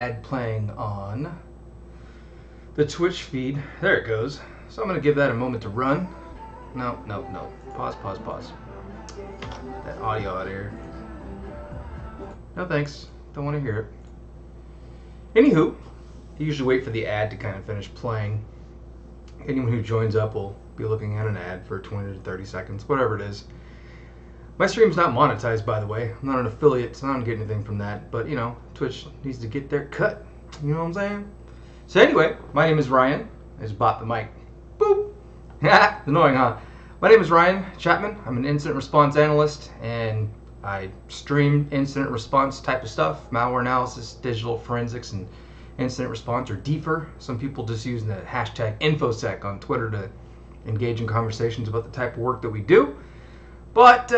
Ad playing on the Twitch feed. There it goes. So I'm going to give that a moment to run. No. Pause. That audio out here. No thanks. Don't want to hear it. Anywho, I usually wait for the ad to kind of finish playing. Anyone who joins up will be looking at an ad for 20 to 30 seconds, whatever it is. My stream's not monetized, by the way. I'm not an affiliate, so I don't get anything from that. But, you know, Twitch needs to get their cut. You know what I'm saying? So anyway, my name is Ryan. I just bought the mic. Boop! Annoying, huh? My name is Ryan Chapman. I'm an incident response analyst, and I stream incident response type of stuff, malware analysis, digital forensics, and incident response, or DFIR. Some people just use the hashtag InfoSec on Twitter to engage in conversations about the type of work that we do. But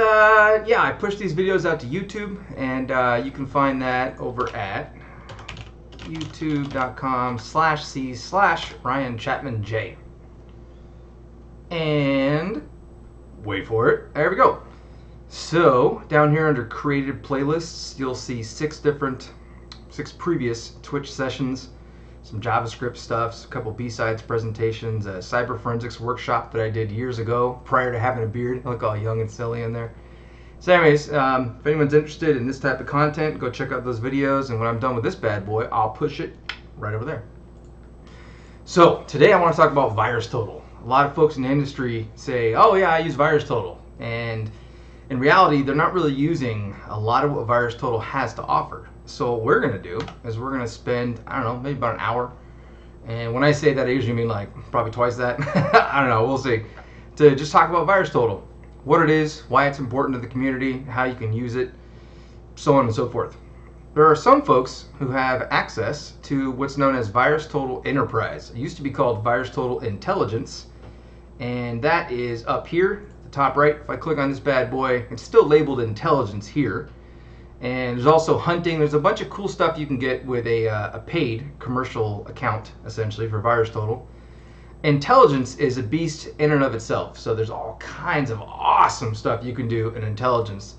yeah, I push these videos out to YouTube, and you can find that over at youtube.com/c/RyanChapmanJ. And wait for it. There we go. So down here under created playlists, you'll see six previous Twitch sessions, some JavaScript stuff, a couple B-sides presentations, a cyber forensics workshop that I did years ago prior to having a beard. I look all young and silly in there. So anyways, if anyone's interested in this type of content, go check out those videos, and when I'm done with this bad boy, I'll push it right over there. So today I want to talk about VirusTotal. A lot of folks in the industry say, oh yeah, I use VirusTotal, and in reality, they're not really using a lot of what VirusTotal has to offer. So what we're going to do is we're going to spend, I don't know, maybe about an hour. And when I say that, I usually mean like probably twice that. I don't know, we'll see. To just talk about VirusTotal, what it is, why it's important to the community, how you can use it, so on and so forth. There are some folks who have access to what's known as VirusTotal Enterprise. It used to be called VirusTotal Intelligence, and that is up here, the top right. If I click on this bad boy, it's still labeled Intelligence here. And there's also hunting. There's a bunch of cool stuff you can get with a paid commercial account, essentially, for VirusTotal. Intelligence is a beast in and of itself. So there's all kinds of awesome stuff you can do in intelligence.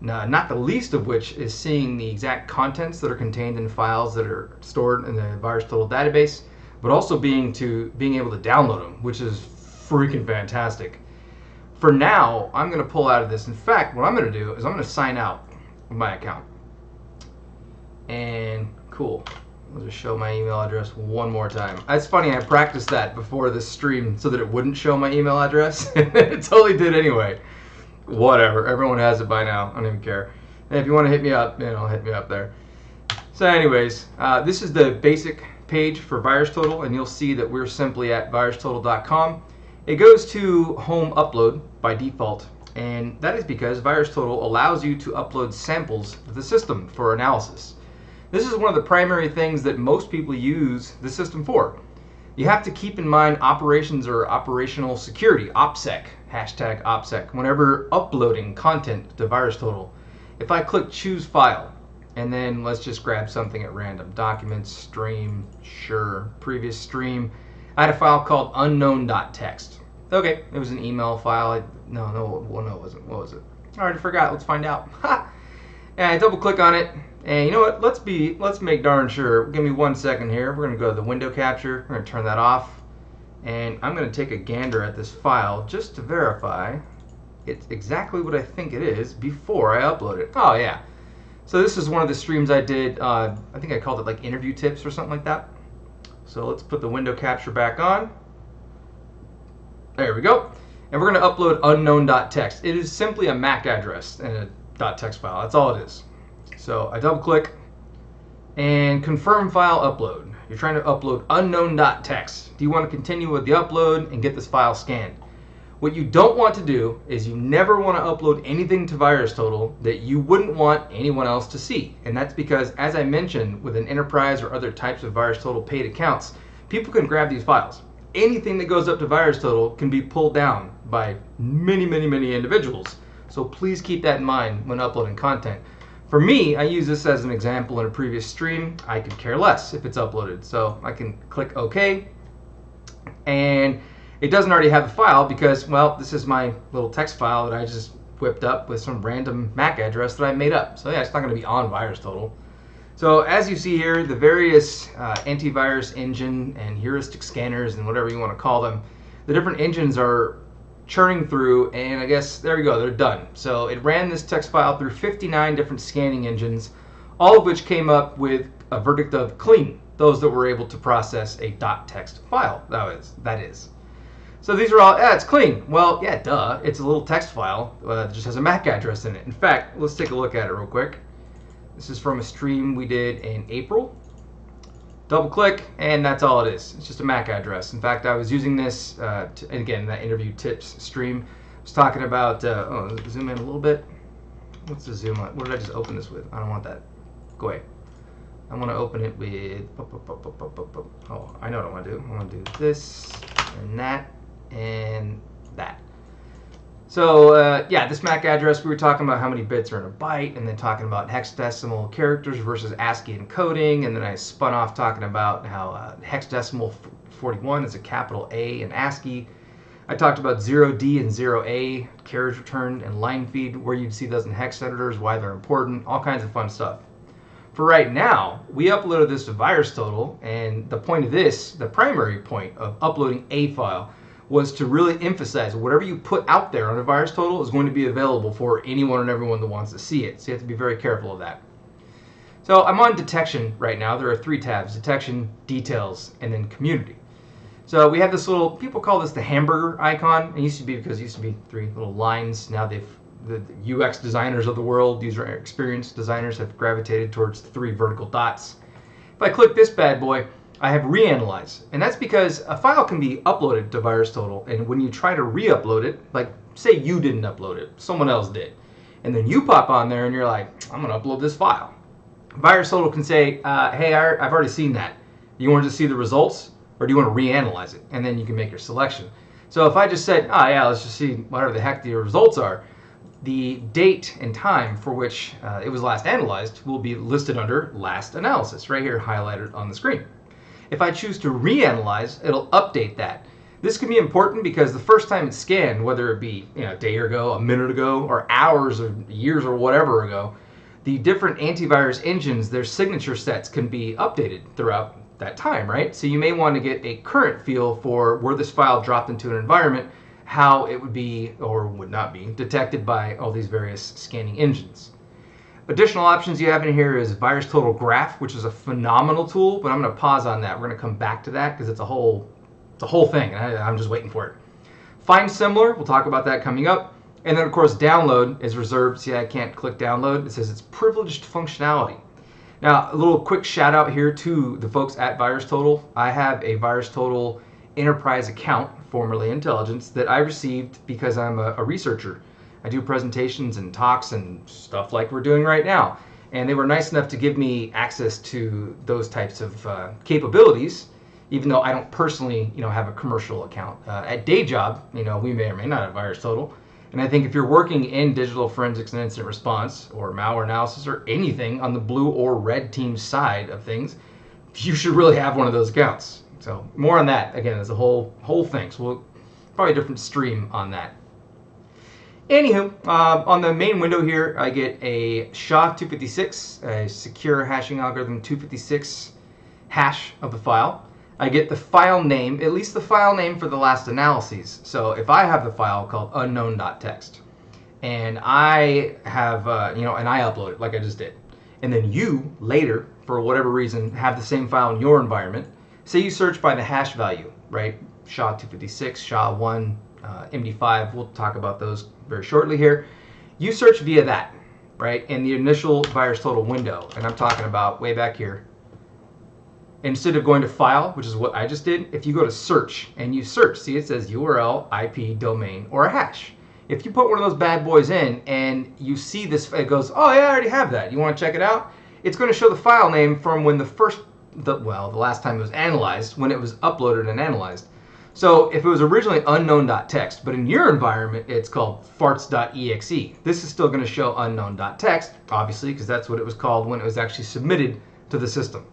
Now, not the least of which is seeing the exact contents that are contained in files that are stored in the VirusTotal database, but also being able to download them, which is freaking fantastic. For now, I'm going to pull out of this. In fact, what I'm going to do is I'm going to sign out my account. And cool, I'll just show my email address one more time. It's funny, I practiced that before this stream so that it wouldn't show my email address. It totally did anyway. Whatever, everyone has it by now. I don't even care. And if you want to hit me up, you know, hit me up there. So anyways, this is the basic page for VirusTotal, and you'll see that we're simply at virustotal.com. It goes to home upload by default. And that is because VirusTotal allows you to upload samples to the system for analysis. This is one of the primary things that most people use the system for. You have to keep in mind operations or operational security, OPSEC, hashtag OPSEC, whenever uploading content to VirusTotal. If I click choose file, and then let's just grab something at random, documents, stream, sure, previous stream, I had a file called unknown.txt. Okay, it was an email file. No, it wasn't. What was it? I already forgot. Let's find out. And I double click on it, and you know what? Let's make darn sure. Give me 1 second here. We're gonna go to the window capture. We're gonna turn that off, and I'm gonna take a gander at this file just to verify it's exactly what I think it is before I upload it. Oh yeah. So this is one of the streams I did. I think I called it like interview tips or something like that. So let's put the window capture back on. There we go. And we're going to upload unknown.txt. It is simply a MAC address and a .txt file. That's all it is. So I double click and confirm file upload. You're trying to upload unknown.txt. Do you want to continue with the upload and get this file scanned? What you don't want to do is you never want to upload anything to VirusTotal that you wouldn't want anyone else to see. And that's because, as I mentioned, with an enterprise or other types of VirusTotal paid accounts, people can grab these files. Anything that goes up to VirusTotal can be pulled down by many individuals. So please keep that in mind when uploading content. For me, I use this as an example in a previous stream. I could care less if it's uploaded. So I can click OK. And it doesn't already have the file because, well, this is my little text file that I just whipped up with some random MAC address that I made up. So yeah, it's not going to be on VirusTotal. So as you see here, the various antivirus engine and heuristic scanners and whatever you want to call them, the different engines are churning through, and I guess there you go, they're done. So it ran this text file through 59 different scanning engines, all of which came up with a verdict of clean, those that were able to process a .text file, that is. So these are all, it's clean. Well, yeah, duh, it's a little text file that just has a MAC address in it. In fact, let's take a look at it real quick. This is from a stream we did in April. Double click, and that's all it is. It's just a MAC address. In fact, I was using this, and again, that interview tips stream, I was talking about, zoom in a little bit. What's the zoom on? What did I just open this with? I don't want that. Go away. I want to open it with, oh, I know what I want to do. I want to do this, and that, and that. So yeah, this MAC address, we were talking about how many bits are in a byte, and then talking about hexadecimal characters versus ASCII encoding, and then I spun off talking about how hexadecimal 41 is a capital A in ASCII. I talked about 0D and 0A, carriage return and line feed, where you'd see those in hex editors, why they're important, all kinds of fun stuff. For right now, we uploaded this to VirusTotal, and the point of this, the primary point of uploading a file, was to really emphasize whatever you put out there on a VirusTotal is going to be available for anyone and everyone that wants to see it. So you have to be very careful of that. So I'm on detection right now. There are 3 tabs: detection, details, and then community. So we have this little, people call this the hamburger icon. It used to be because it used to be 3 little lines. Now the UX designers of the world, user experience designers, have gravitated towards 3 vertical dots. If I click this bad boy, I have Reanalyze, and that's because a file can be uploaded to VirusTotal, and when you try to re-upload it, like say you didn't upload it, someone else did, and then you pop on there and you're like, I'm going to upload this file. VirusTotal can say, hey, I've already seen that. You want to just see the results, or do you want to reanalyze it? And then you can make your selection. So if I just said, oh yeah, let's just see whatever the heck the results are, the date and time for which it was last analyzed will be listed under last analysis, right here highlighted on the screen. If I choose to reanalyze, it'll update that. This can be important because the first time it's scanned, whether it be a day ago, a minute ago, or hours or years or whatever ago, the different antivirus engines, their signature sets can be updated throughout that time, right? So you may want to get a current feel for where this file dropped into an environment, how it would be or would not be detected by all these various scanning engines. Additional options you have in here is VirusTotal Graph, which is a phenomenal tool, but I'm going to pause on that. We're going to come back to that because it's a whole thing, and I'm just waiting for it. Find Similar, we'll talk about that coming up. And then, of course, Download is reserved. See, I can't click Download. It says it's privileged functionality. Now, a little quick shout out here to the folks at VirusTotal. I have a VirusTotal Enterprise account, formerly Intelligence, that I received because I'm a researcher. I do presentations and talks and stuff like we're doing right now. And they were nice enough to give me access to those types of capabilities, even though I don't personally have a commercial account. At day job, we may or may not have VirusTotal. And I think if you're working in digital forensics and incident response or malware analysis or anything on the blue or red team side of things, you should really have one of those accounts. So more on that. Again, there's a whole thing. So we'll probably a different stream on that. Anywho, on the main window here, I get a SHA-256, a secure hashing algorithm 256 hash of the file. I get the file name, at least the file name for the last analyses. So if I have the file called unknown.txt, and I have, and I upload it like I just did, and then you later, for whatever reason, have the same file in your environment, say you search by the hash value, right? SHA-256, SHA-1, MD5, we'll talk about those very shortly here. You search via that, right, in the initial VirusTotal window, and I'm talking about way back here. Instead of going to File, which is what I just did, if you go to Search and you search, see it says URL, IP, domain, or a hash. If you put one of those bad boys in and you see this, it goes, oh yeah, I already have that. You want to check it out? It's going to show the file name from when the last time it was analyzed, when it was uploaded and analyzed. So if it was originally unknown.txt, but in your environment it's called farts.exe, this is still going to show unknown.txt, obviously, because that's what it was called when it was actually submitted to the system.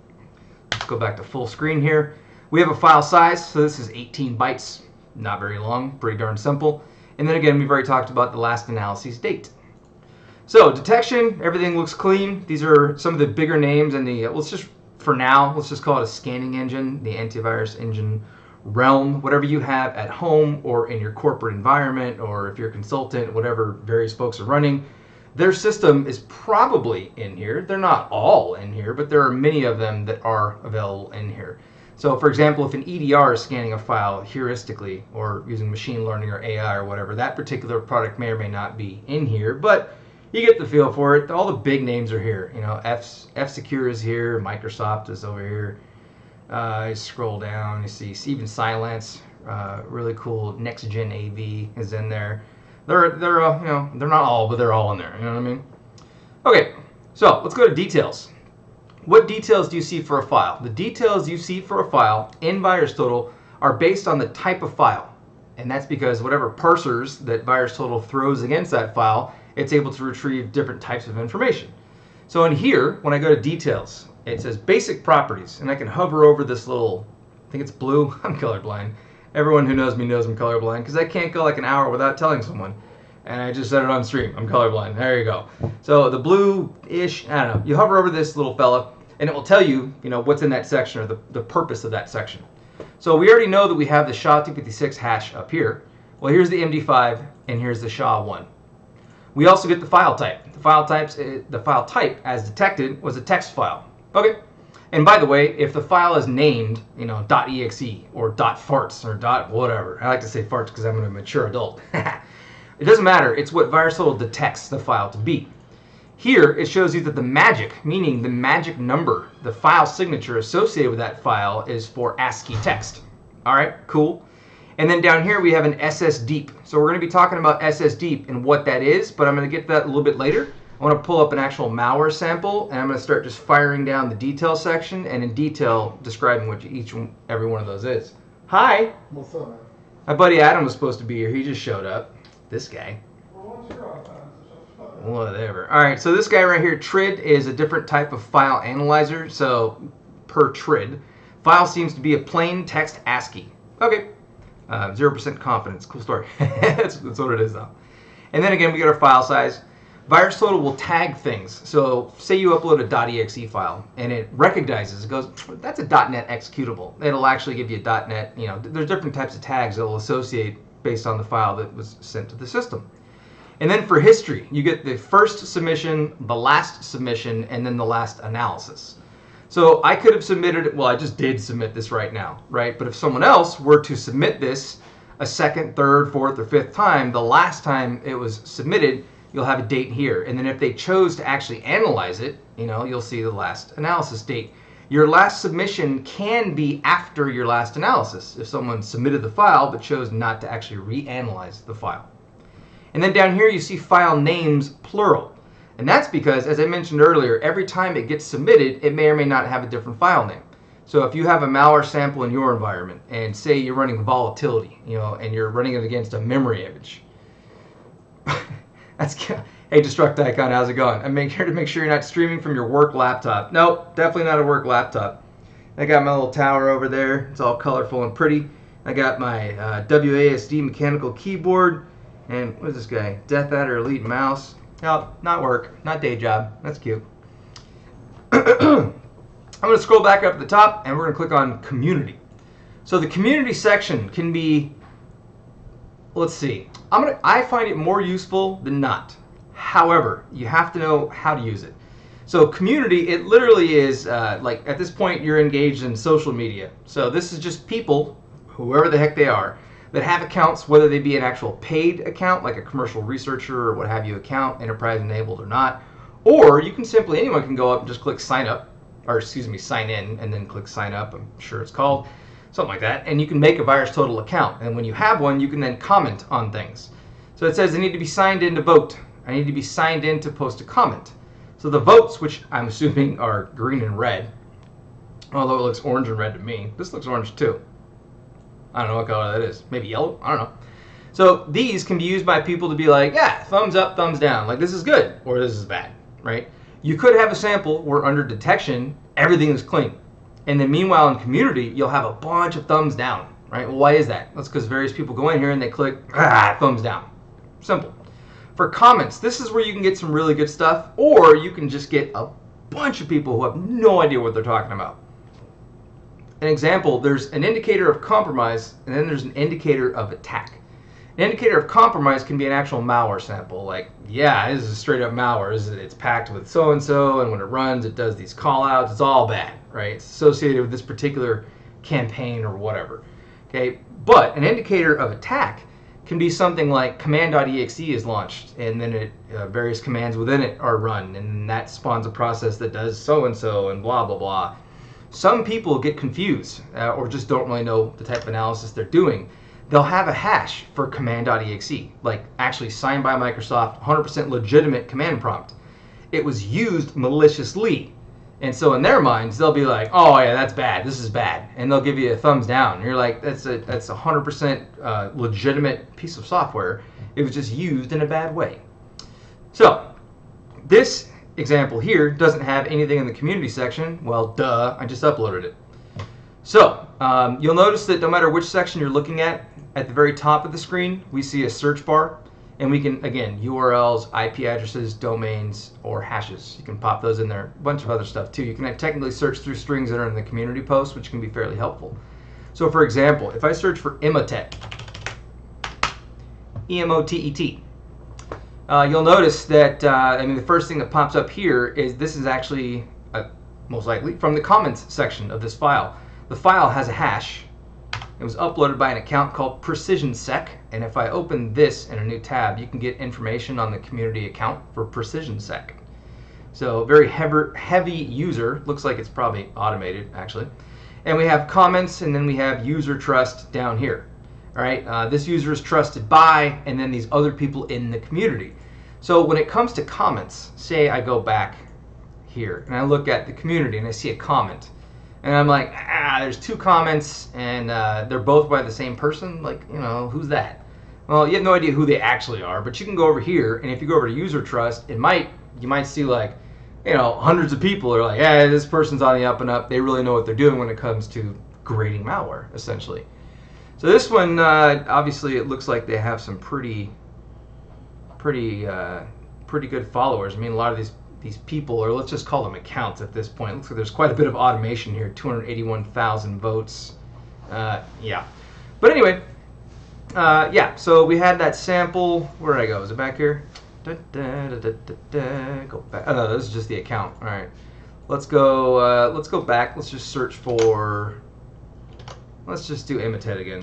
Let's go back to full screen here. We have a file size, so this is 18 bytes, not very long, pretty darn simple. And then again, we've already talked about the last analysis date. So detection, everything looks clean. These are some of the bigger names in the, let's just, for now, let's just call it a scanning engine, the antivirus engine realm, whatever you have at home or in your corporate environment, or if you're a consultant, whatever various folks are running, their system is probably in here. They're not all in here, but there are many of them that are available in here. So for example, if an EDR is scanning a file heuristically or using machine learning or AI or whatever, that particular product may or may not be in here, but you get the feel for it. All the big names are here. You know, F-Secure is here, Microsoft is over here. You scroll down, you see even Silence, really cool. Next Gen AV is in there. They're you know, they're not all, but they're all in there. You know what I mean? Okay, so let's go to details. What details do you see for a file? The details you see for a file in VirusTotal are based on the type of file, and that's because whatever parsers that VirusTotal throws against that file, it's able to retrieve different types of information. So in here, when I go to details, it says basic properties, and I can hover over this little, I think it's blue. I'm colorblind. Everyone who knows me knows I'm colorblind because I can't go like an hour without telling someone. And I just said it on stream. I'm colorblind. There you go. So the blue-ish, I don't know. You hover over this little fella, and it will tell you, you know, what's in that section or the purpose of that section. So we already know that we have the SHA-256 hash up here. Well, here's the MD5, and here's the SHA-1. We also get the file type. The file type, as detected, was a text file. Okay. And by the way, if the file is named, you know, .exe or .farts or .whatever, I like to say farts because I'm a mature adult. It doesn't matter. It's what VirusTotal detects the file to be. Here, it shows you that the magic, meaning the magic number, the file signature associated with that file is for ASCII text. All right, cool. And then down here, we have an SSDeep. So we're going to be talking about SSDeep and what that is, but I'm going to get to that a little bit later. I want to pull up an actual malware sample, and I'm going to start just firing down the detail section and in detail describing what every one of those is. Hi. What's up, man? My buddy Adam was supposed to be here. He just showed up. This guy. Whatever. All right, so this guy right here, TRID, is a different type of file analyzer. So per TRID, file seems to be a plain text ASCII. Okay. 0% confidence. Cool story. that's what it is, though. And then again, we get our file size. VirusTotal will tag things. So say you upload a .exe file and it recognizes, it goes, that's a .NET executable. It'll actually give you a .NET, you know, there's different types of tags that will associate based on the file that was sent to the system. And then for history, you get the first submission, the last submission, and then the last analysis. So I could have submitted, well, I just did submit this right now, right? But if someone else were to submit this a second, third, fourth, or fifth time, the last time it was submitted, you'll have a date here. And then if they chose to actually analyze it, you know, you'll see the last analysis date. Your last submission can be after your last analysis if someone submitted the file but chose not to actually reanalyze the file. And then down here you see file names plural. And that's because, as I mentioned earlier, every time it gets submitted, it may or may not have a different file name. So if you have a malware sample in your environment and say you're running volatility, you know, and you're running it against a memory image, hey, Destruct Icon, how's it going? I'm here to make sure you're not streaming from your work laptop. Nope, definitely not a work laptop. I got my little tower over there. It's all colorful and pretty. I got my WASD mechanical keyboard. And what is this guy? Death Adder Elite mouse. No, not work, not day job. That's cute. I'm going to scroll back up at the top and we're going to click on Community. So the Community section can be, let's see, I find it more useful than not. However, you have to know how to use it. So Community, it literally is like at this point you're engaged in social media. So this is just people, whoever the heck they are, that have accounts, whether they be an actual paid account, like a commercial researcher or what have you account, enterprise enabled or not, or you can simply, anyone can go up and just click sign up, or excuse me, sign in, and then click sign up, I'm sure it's called, something like that, and you can make a VirusTotal account. And when you have one, you can then comment on things. So it says I need to be signed in to vote. I need to be signed in to post a comment. So the votes, which I'm assuming are green and red, although it looks orange and red to me. This looks orange too. I don't know what color that is. Maybe yellow? I don't know. So these can be used by people to be like, yeah, thumbs up, thumbs down. Like this is good or this is bad, right? You could have a sample where under detection, everything is clean. And then meanwhile in Community, you'll have a bunch of thumbs down, right? Well, why is that? That's because various people go in here and they click thumbs down. Simple. For comments, this is where you can get some really good stuff, or you can just get a bunch of people who have no idea what they're talking about. An example, there's an indicator of compromise, and then there's an indicator of attack. An indicator of compromise can be an actual malware sample, like, yeah, this is straight up malware. It's packed with so-and-so, and when it runs, it does these call-outs. It's all bad, right? It's associated with this particular campaign or whatever, okay? But an indicator of attack can be something like command.exe is launched, and then various commands within it are run, and that spawns a process that does so-and-so and blah, blah, blah. Some people get confused or just don't really know the type of analysis they're doing. They'll have a hash for command.exe, like actually signed by Microsoft, 100% legitimate command prompt. It was used maliciously. And so in their minds, they'll be like, oh yeah, that's bad, this is bad. And they'll give you a thumbs down. And you're like, that's a 100% legitimate piece of software. It was just used in a bad way. So this example here doesn't have anything in the community section. Well, duh, I just uploaded it. So you'll notice that no matter which section you're looking at the very top of the screen, we see a search bar. And we can, again, URLs, IP addresses, domains, or hashes. You can pop those in there. A bunch of other stuff, too. You can technically search through strings that are in the community post, which can be fairly helpful. So, for example, if I search for Emotet, E-M-O-T-E-T, you'll notice that, the first thing that pops up here is this is actually, most likely, from the comments section of this file. The file has a hash. It was uploaded by an account called PrecisionSec, and if I open this in a new tab, you can get information on the community account for PrecisionSec. So very heavy user. Looks like it's probably automated, actually. And we have comments, and then we have user trust down here. All right, this user is trusted by, and then these other people in the community. So when it comes to comments, say I go back here, and I look at the community, and I see a comment. And I'm like, there's two comments, and they're both by the same person. Like, who's that? Well, you have no idea who they actually are, but you can go over here, and if you go over to user trust, you might see like, hundreds of people are like, yeah, this person's on the up and up. They really know what they're doing when it comes to grading malware, essentially. So this one, obviously, it looks like they have some pretty good followers. I mean, a lot of these people, or let's just call them accounts at this point. It looks like there's quite a bit of automation here, 281,000 votes. Yeah. But anyway, yeah, so we had that sample. Where did I go? Is it back here? Go back. Oh, no, this is just the account. All right. Let's go back. Let's just search for, let's just do Emotet again.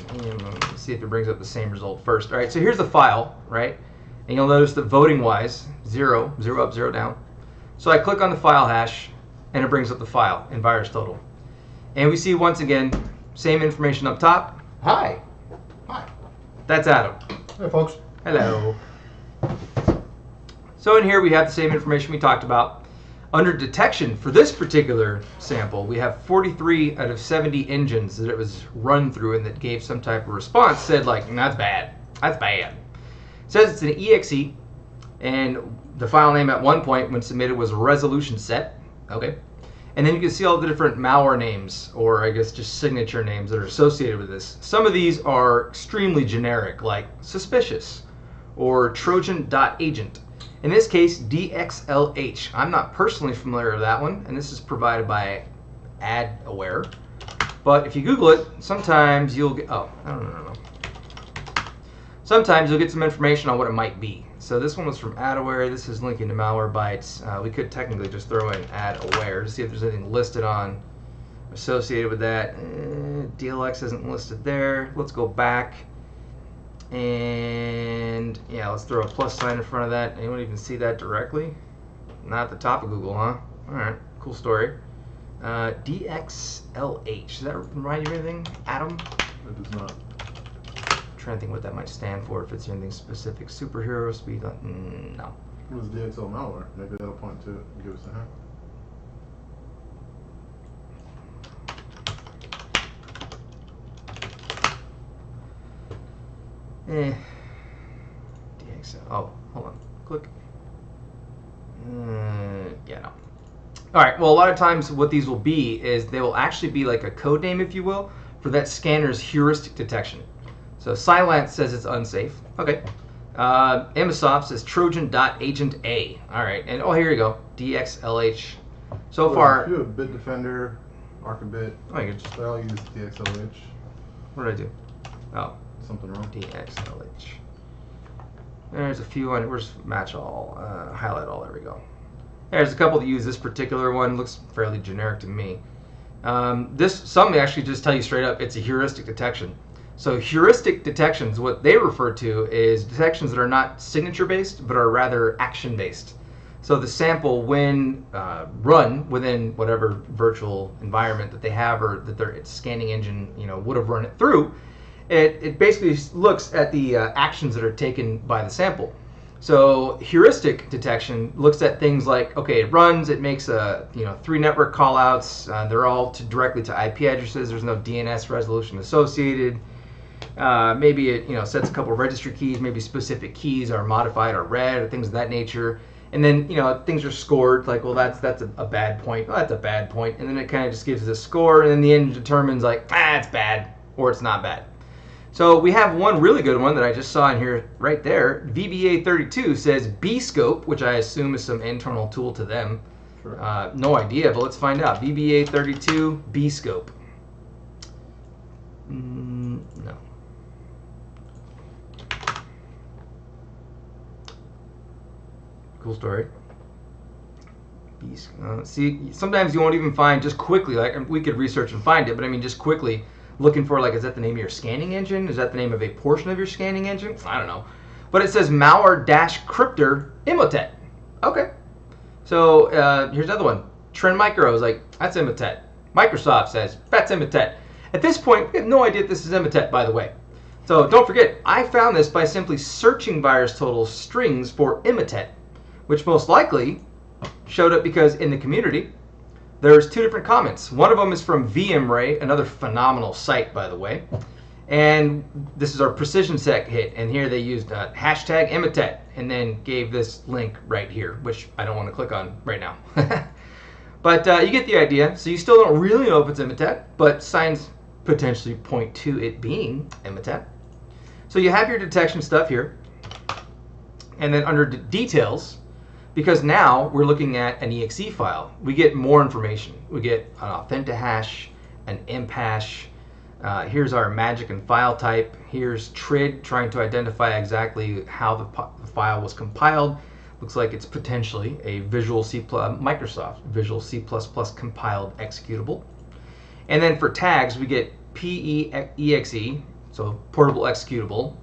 Let's see if it brings up the same result first. All right, so here's the file, right? And you'll notice that voting-wise, 0 up, 0 down. So I click on the file hash, and it brings up the file in VirusTotal. And we see, once again, same information up top. Hi. Hi. That's Adam. Hey, folks. Hello. So in here, we have the same information we talked about. Under detection, for this particular sample, we have 43 out of 70 engines that it was run through and that gave some type of response, said, like, that's bad. That's bad. It says it's an EXE, and the file name at one point when submitted was resolution set. Okay. And then you can see all the different malware names, or I guess just signature names that are associated with this. Some of these are extremely generic, like suspicious or Trojan.agent. In this case, DXLH. I'm not personally familiar with that one, and this is provided by AdAware. But if you Google it, sometimes you'll get, sometimes you'll get some information on what it might be. So this one was from AdAware. This is linking to Malwarebytes. We could technically just throw in AdAware to see if there's anything listed on associated with that. DLX isn't listed there. Let's go back. And yeah, let's throw a plus sign in front of that. Anyone even see that directly? Not at the top of Google, huh? All right, cool story. DXLH. Does that remind you of anything, Adam? It does not. Trying to think what that might stand for, if it's anything specific. Superhero speed, no. It was DXL malware. Maybe that'll point to it and give us a hint. DXL, oh, hold on, click. Yeah, no. All right, well, a lot of times what these will be is they will actually be like a code name, if you will, for that scanner's heuristic detection. So Silence says it's unsafe. Okay. Amisoft says Trojan.agent A. All right, and oh, here you go, DXLH. So Well, far, if you have Bitdefender, Archibit, oh, you just, they all use DXLH. what did I do? Oh, Something wrong. DXLH. There's a few on it. Where's match all? Highlight all. There we go. There's a couple that use this particular one. Looks fairly generic to me. Some actually just tell you straight up it's a heuristic detection. So heuristic detections, what they refer to is detections that are not signature-based, but are rather action-based. So the sample, when run within whatever virtual environment that they have or that their scanning engine, would have run it through, it basically looks at the actions that are taken by the sample. So heuristic detection looks at things like, okay, it runs, it makes 3 network callouts, they're all directly to IP addresses, there's no DNS resolution associated. Maybe it sets a couple of registry keys, maybe specific keys are modified or read or things of that nature. And then things are scored like, well, that's a bad point. Well, that's a bad point. And then it kind of just gives us a score, and then the engine determines like, it's bad or it's not bad. So we have one really good one that I just saw in here right there. VBA32 says bscope, which I assume is some internal tool to them. Sure. No idea, but let's find out. VBA32 bscope. No. Cool story. See, sometimes you won't even find just quickly, like we could research and find it, but I mean just quickly looking for like, is that the name of your scanning engine? Is that the name of a portion of your scanning engine? I don't know. But it says malware-crypter Emotet. Okay. So here's another one. Trend Micro is like, that's Emotet. Microsoft says, that's Emotet. At this point, we have no idea if this is Emotet, by the way. So don't forget, I found this by simply searching VirusTotal strings for Emotet, which most likely showed up because in the community, there's 2 different comments. One of them is from VMray, another phenomenal site, by the way. And this is our precision sec hit. And here they used hashtag Emotet and then gave this link right here, which I don't want to click on right now. But you get the idea. So you still don't really know if it's Emotet, but signs potentially point to it being Emotet. So you have your detection stuff here. And then under details, because now we're looking at an EXE file, we get more information. We get an authentihash, an imp hash. Here's our magic and file type. Here's TRID, trying to identify exactly how the file was compiled. Looks like it's potentially a Microsoft Visual C++ compiled executable. And then for tags, we get PEXE, so portable executable.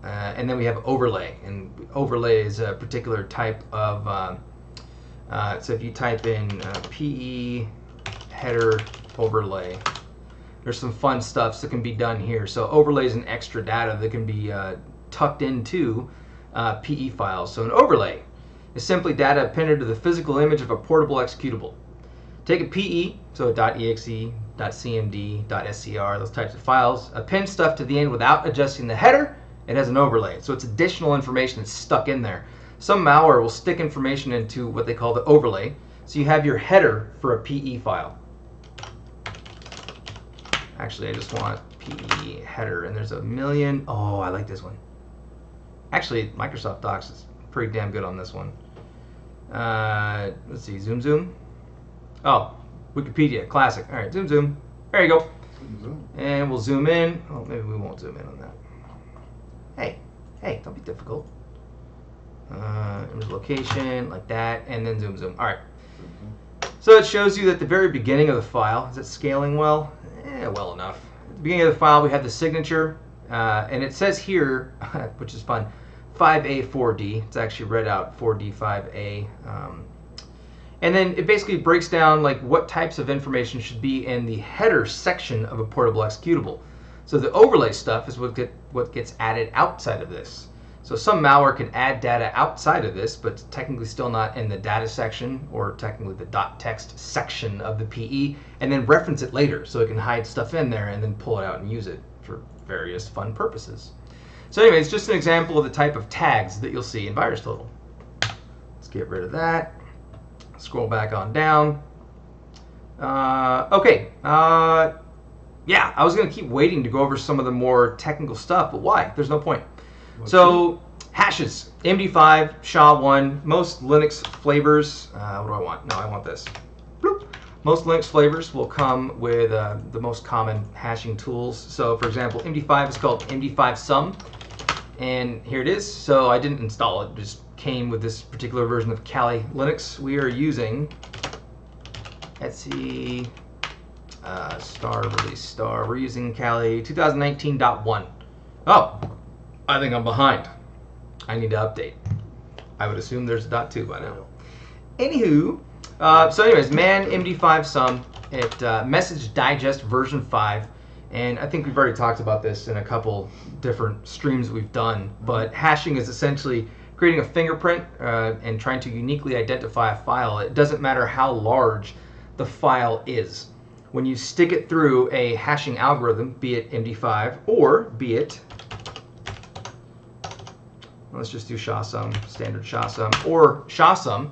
And then we have overlay, and overlay is a particular type of, so if you type in PE header overlay, there's some fun stuff that can be done here. So overlay is an extra data that can be tucked into PE files. So an overlay is simply data appended to the physical image of a portable executable. Take a PE, so .exe, .cmd, .scr, those types of files, append stuff to the end without adjusting the header. It has an overlay, so it's additional information that's stuck in there. Some malware will stick information into what they call the overlay, so you have your header for a PE file. Actually, I just want PE header, and there's a million. Oh, I like this one. Actually, Microsoft Docs is pretty damn good on this one. Let's see, zoom. Oh, Wikipedia, classic. All right, zoom. There you go. Zoom. And we'll zoom in. Oh, maybe we won't zoom in on that. Hey, don't be difficult. Image location, like that, and then zoom. All right. So it shows you at the very beginning of the file. Is it scaling well? Well enough. At the beginning of the file, we have the signature, and it says here, which is fun, 5A4D. It's actually read out 4D5A. And then it basically breaks down like what types of information should be in the header section of a portable executable. So the overlay stuff is what gets added outside of this. So some malware can add data outside of this, but technically still not in the data section or technically the .text section of the PE, and then reference it later so it can hide stuff in there and then pull it out and use it for various fun purposes. So anyway, it's just an example of the type of tags that you'll see in VirusTotal. Let's get rid of that. Scroll back on down. Okay. Yeah, I was going to keep waiting to go over some of the more technical stuff, but why? There's no point. So Hashes, MD5, SHA-1, most Linux flavors. What do I want? No, I want this. Bloop. Most Linux flavors will come with the most common hashing tools. So, for example, MD5 is called MD5 Sum, and here it is. So I didn't install it; it just came with this particular version of Kali Linux. We are using EXE star release star. We're using Kali 2019.1. Oh, I think I'm behind. I need to update. I would assume there's a .2 by now. Anywho, so anyways, man MD5 Sum at Message Digest version 5, and I think we've already talked about this in a couple different streams that we've done, but hashing is essentially creating a fingerprint and trying to uniquely identify a file. It doesn't matter how large the file is. When you stick it through a hashing algorithm, be it MD5 or be it, let's just do SHA-SUM, standard SHA-SUM, or SHA-SUM,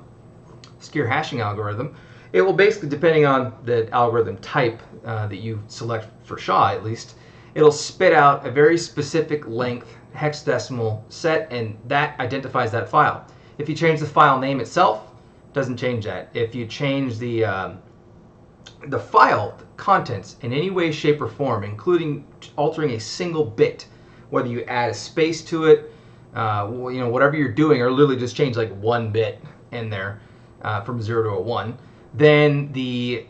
secure hashing algorithm, it will basically, depending on the algorithm type that you select for SHA at least, it'll spit out a very specific length hexadecimal set, and that identifies that file. If you change the file name itself, it doesn't change that. If you change the file contents in any way, shape, or form, including altering a single bit, whether you add a space to it, whatever you're doing, or literally just change like 1 bit in there from 0 to a 1, then the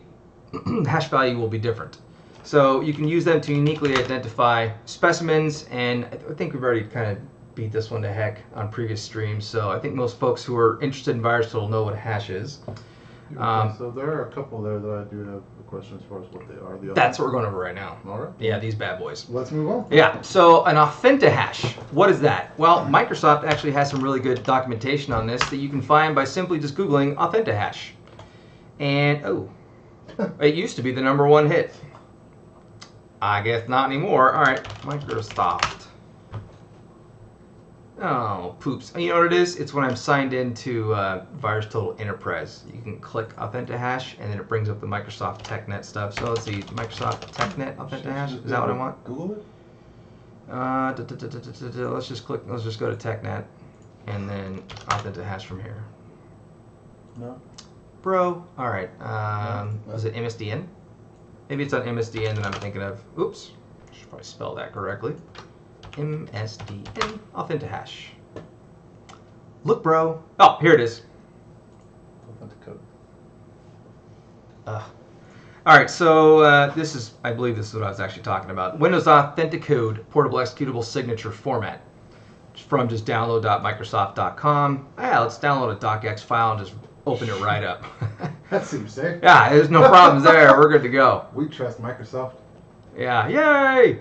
hash value will be different. So you can use them to uniquely identify specimens, and I think we've already kind of beat this one to heck on previous streams, so I think most folks who are interested in VirusTotal know what a hash is. So there are a couple there that I do have a question as far as what they are. That's what we're going over right now. All right. Yeah, these bad boys. Let's move on. Yeah, so an AuthentiHash, what is that? Well, Microsoft actually has some really good documentation on this that you can find by simply just Googling AuthentiHash. And, oh, it used to be the #1 hit. I guess not anymore. All right, Microsoft. Oh, poops. You know what it is? It's when I'm signed into VirusTotal Enterprise. You can click AuthentiHash, and then it brings up the Microsoft TechNet stuff. So let's see, Microsoft TechNet AuthentiHash. Is that what I want? Google it? Let's just click. Let's just go to TechNet, and then AuthentiHash from here. No. Bro. All right. Was it MSDN? Maybe it's on MSDN that I'm thinking of. Oops. Should probably spell that correctly. MSDN AuthentiHash. Look, bro. Oh, here it is. Authenticode. All right, so this is, I believe this is what I was actually talking about. Windows Authenticode Portable Executable Signature Format. It's from just download.microsoft.com. Yeah, let's download a docx file and just open it right up. That seems safe. Yeah, there's no problems there. We're good to go. We trust Microsoft. Yeah, yay!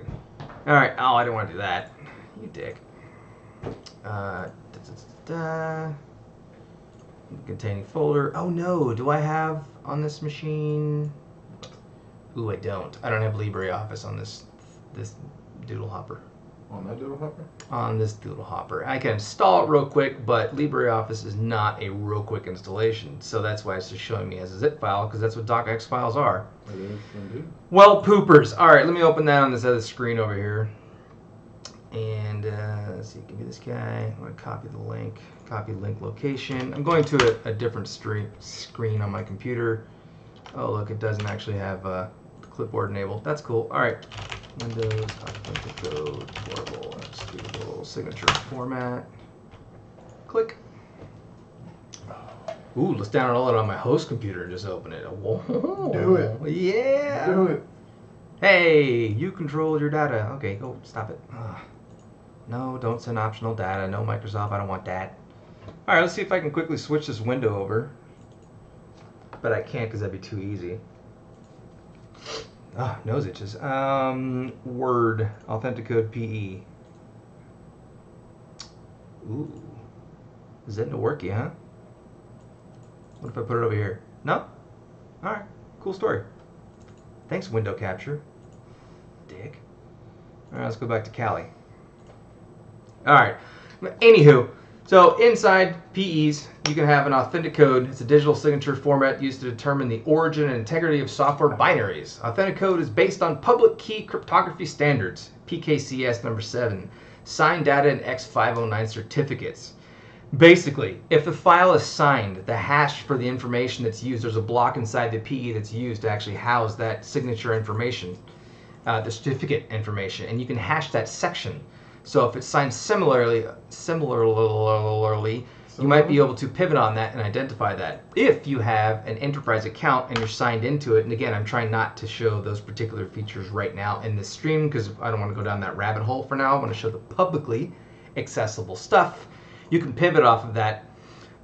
All right. Oh, I didn't want to do that. You dick. Containing folder. Oh no, do I have on this machine? Ooh, I don't. I don't have LibreOffice on this doodle hopper. On that doodle hopper? On this doodle hopper. I can install it real quick, but LibreOffice is not a real quick installation, so that's why it's just showing me as a zip file, because that's what docx files are. It is indeed. Well, poopers. All right, let me open that on this other screen over here. And let's see, give me this guy. I'm going to copy the link, copy link location. I'm going to a different screen on my computer. Oh, look, it doesn't actually have the clipboard enabled. That's cool. All right. Windows Authenticode Portable Executable Signature Format. Click. Ooh, let's download it on my host computer and just open it. Whoa. Do it. Yeah. Do it. Hey, you control your data. Okay, go. Stop it. No, don't send optional data. No, Microsoft, I don't want that. All right, let's see if I can quickly switch this window over. But I can't because that'd be too easy. Ah, nose itches. Word, Authenticode PE. Ooh. Zendaworky, huh? What if I put it over here? No? Alright, cool story. Thanks, window capture. Dick. Alright, let's go back to Kali. Alright, anywho, so inside PEs, you can have an Authenticode. It's a digital signature format used to determine the origin and integrity of software binaries. Authenticode is based on public key cryptography standards, PKCS number 7, signed data and X509 certificates. Basically, if the file is signed, the hash for the information that's used, there's a block inside the PE that's used to actually house that signature information, the certificate information, and you can hash that section. So if it's signed similarly, you might be able to pivot on that and identify that. If you have an enterprise account and you're signed into it, and again, I'm trying not to show those particular features right now in this stream because I don't want to go down that rabbit hole for now. I want to show the publicly accessible stuff. You can pivot off of that.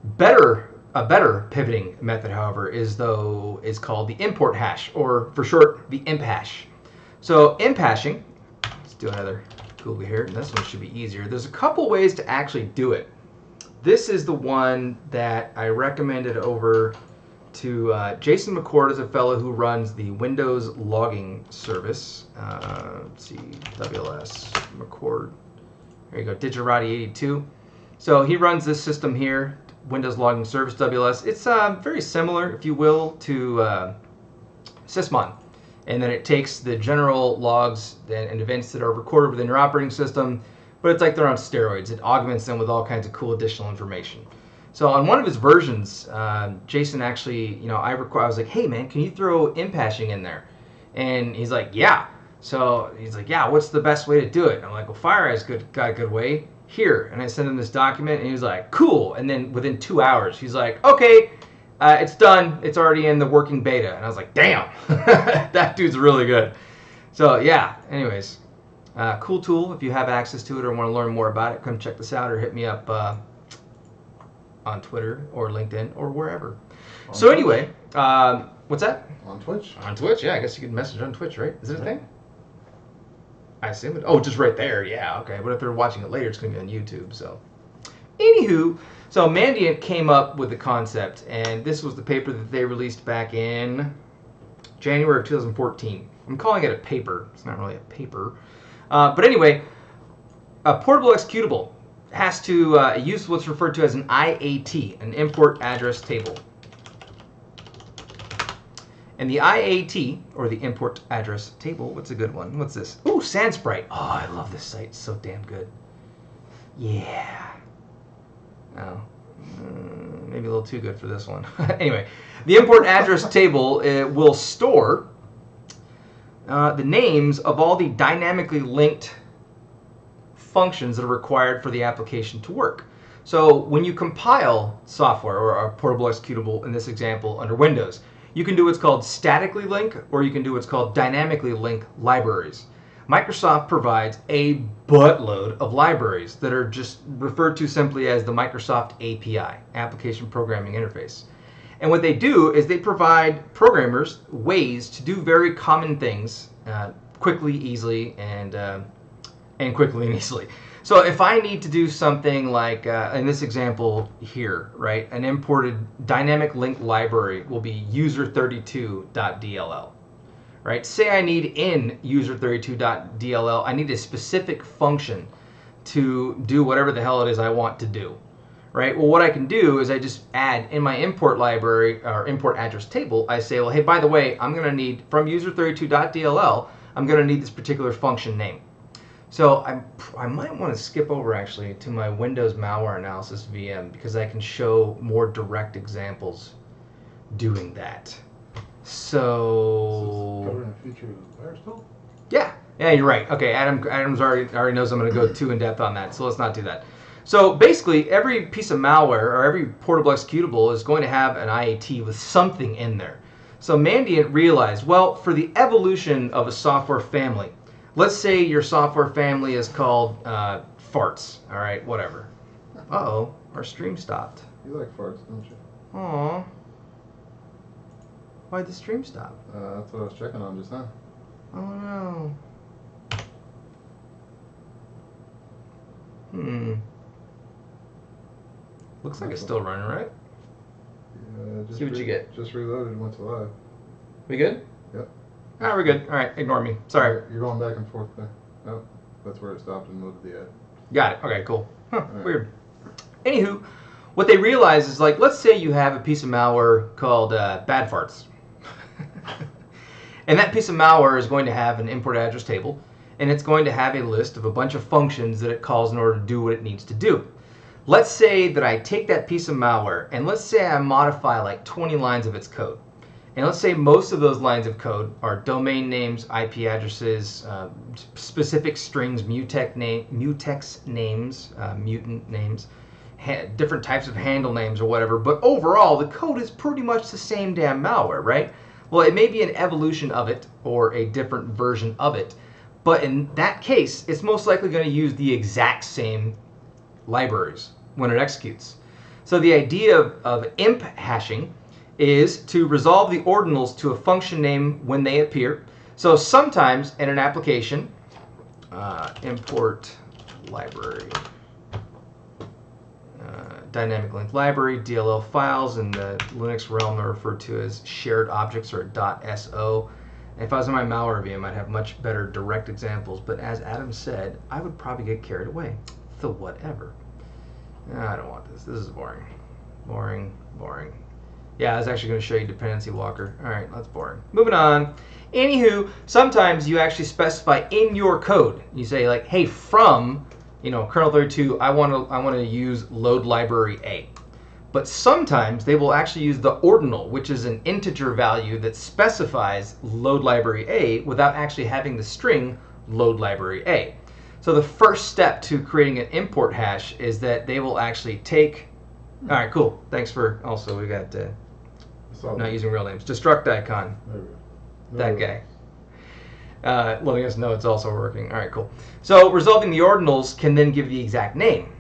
A better pivoting method, however, is called the import hash, or for short, the imp hash. So imp hashing, let's do another Google here, and this one should be easier. There's a couple ways to actually do it. This is the one that I recommended over to Jason McCord, is a fellow who runs the Windows logging service. Let's see, WLS McCord. There you go, Digerati82. So he runs this system here, Windows logging service, WLS. It's very similar, if you will, to Sysmon. And then it takes the general logs and events that are recorded within your operating system, but it's like they're on steroids. It augments them with all kinds of cool additional information. So on one of his versions, Jason actually, I was like, hey man, can you throw imp hashing in there? And he's like, yeah. So he's like, yeah, what's the best way to do it? And I'm like, well, FireEye's got a good way. Here. And I sent him this document, and he was like, cool. And then within 2 hours, he's like, okay, it's done. It's already in the working beta. And I was like, damn, that dude's really good. So yeah, anyways, cool tool. If you have access to it or want to learn more about it, come check this out or hit me up on Twitter or LinkedIn or wherever. So anyway, what's that? On Twitch. On Twitch, yeah. I guess you can message on Twitch, right? Is it a thing? I assume it. Oh, just right there. Yeah, okay. But if they're watching it later, it's going to be on YouTube. So, anywho, so Mandiant came up with the concept, and this was the paper that they released back in January of 2014. I'm calling it a paper. It's not really a paper. But anyway, a portable executable has to use what's referred to as an IAT, an import address table. And the IAT, or the import address table, what's a good one? What's this? Ooh, Sandsprite. Oh, I love this site. It's so damn good. Yeah. Oh, maybe a little too good for this one. Anyway, the import address table will store the names of all the dynamically linked functions that are required for the application to work. So when you compile software, or a portable executable in this example under Windows, you can do what's called statically link, or you can do what's called dynamically link libraries. Microsoft provides a buttload of libraries that are just referred to simply as the Microsoft API, Application Programming Interface. And what they do is they provide programmers ways to do very common things quickly, easily, and quickly and easily. So if I need to do something like, in this example here, right, an imported dynamic link library will be user32.dll, right? Say I need in user32.dll, I need a specific function to do whatever the hell it is I want to do, right? Well, what I can do is I just add in my import library, or import address table, I say, well, hey, by the way, I'm going to need, from user32.dll, I'm going to need this particular function name. So I might want to skip over actually to my Windows malware analysis VM, because I can show more direct examples doing that. So covering a feature of VirusTotal? Yeah, you're right. Okay, Adam's already knows I'm going to go too in depth on that, so let's not do that. So basically, every piece of malware or every portable executable is going to have an IAT with something in there. So Mandiant realized, well, for the evolution of a software family, let's say your software family is called farts. All right, whatever. Uh-oh, our stream stopped. You like farts, don't you? Aw. Why'd the stream stop? That's what I was checking on just now. Oh no. Looks like it's still running, right? Just See what you get. Just reloaded and went to live. We good? Yep. Ah, we're good. All right, ignore me. Sorry. You're going back and forth there. Oh, that's where it stopped and loaded the ad. Got it. Okay, cool. Huh, Right. Weird. Anywho, what they realize is, like, let's say you have a piece of malware called Bad Farts. And that piece of malware is going to have an import address table. and it's going to have a list of a bunch of functions that it calls in order to do what it needs to do. Let's say that I take that piece of malware, and let's say I modify like 20 lines of its code. And let's say most of those lines of code are domain names, IP addresses, specific strings, mutex names, mutant names, different types of handle names or whatever. But overall, the code is pretty much the same damn malware, right? Well, it may be an evolution of it or a different version of it. But in that case, it's most likely going to use the exact same libraries when it executes. So the idea of imp hashing is to resolve the ordinals to a function name when they appear. So sometimes in an application, import library, dynamic link library, DLL files, in the Linux realm are referred to as shared objects or .so. And if I was in my malware VM, I'd have much better direct examples. But as Adam said, I would probably get carried away. So whatever. I don't want this. This is boring. Boring, boring. Yeah, I was actually going to show you dependency walker. All right, that's boring. Moving on. Anywho, sometimes you actually specify in your code. You say like, hey, from kernel 32, I want to use load library A. But sometimes they will actually use the ordinal, which is an integer value that specifies load library A without actually having the string load library A. So the first step to creating an import hash is that they will actually take. All right, cool. Thanks for also we got. Not using real names. Destruct icon. That guy. Letting us know it's also working. All right, cool. So resolving the ordinals can then give the exact name.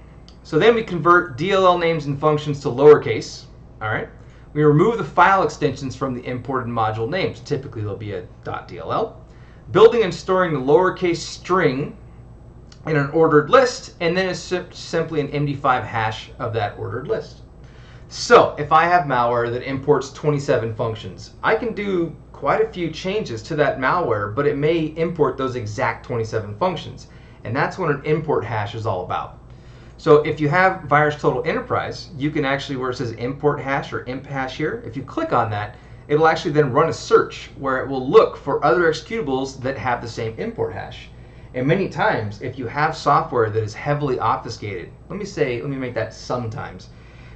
So then we convert DLL names and functions to lowercase. All right. We remove the file extensions from the imported module names. Typically, there'll be a .dll. Building and storing the lowercase string in an ordered list, and then it's simply an MD5 hash of that ordered list. So if I have malware that imports 27 functions, I can do quite a few changes to that malware, but it may import those exact 27 functions. And that's what an import hash is all about. So if you have VirusTotal Enterprise, you can actually, where it says import hash or imp hash here, if you click on that, it'll actually then run a search where it will look for other executables that have the same import hash. And many times, if you have software that is heavily obfuscated, let me make that sometimes.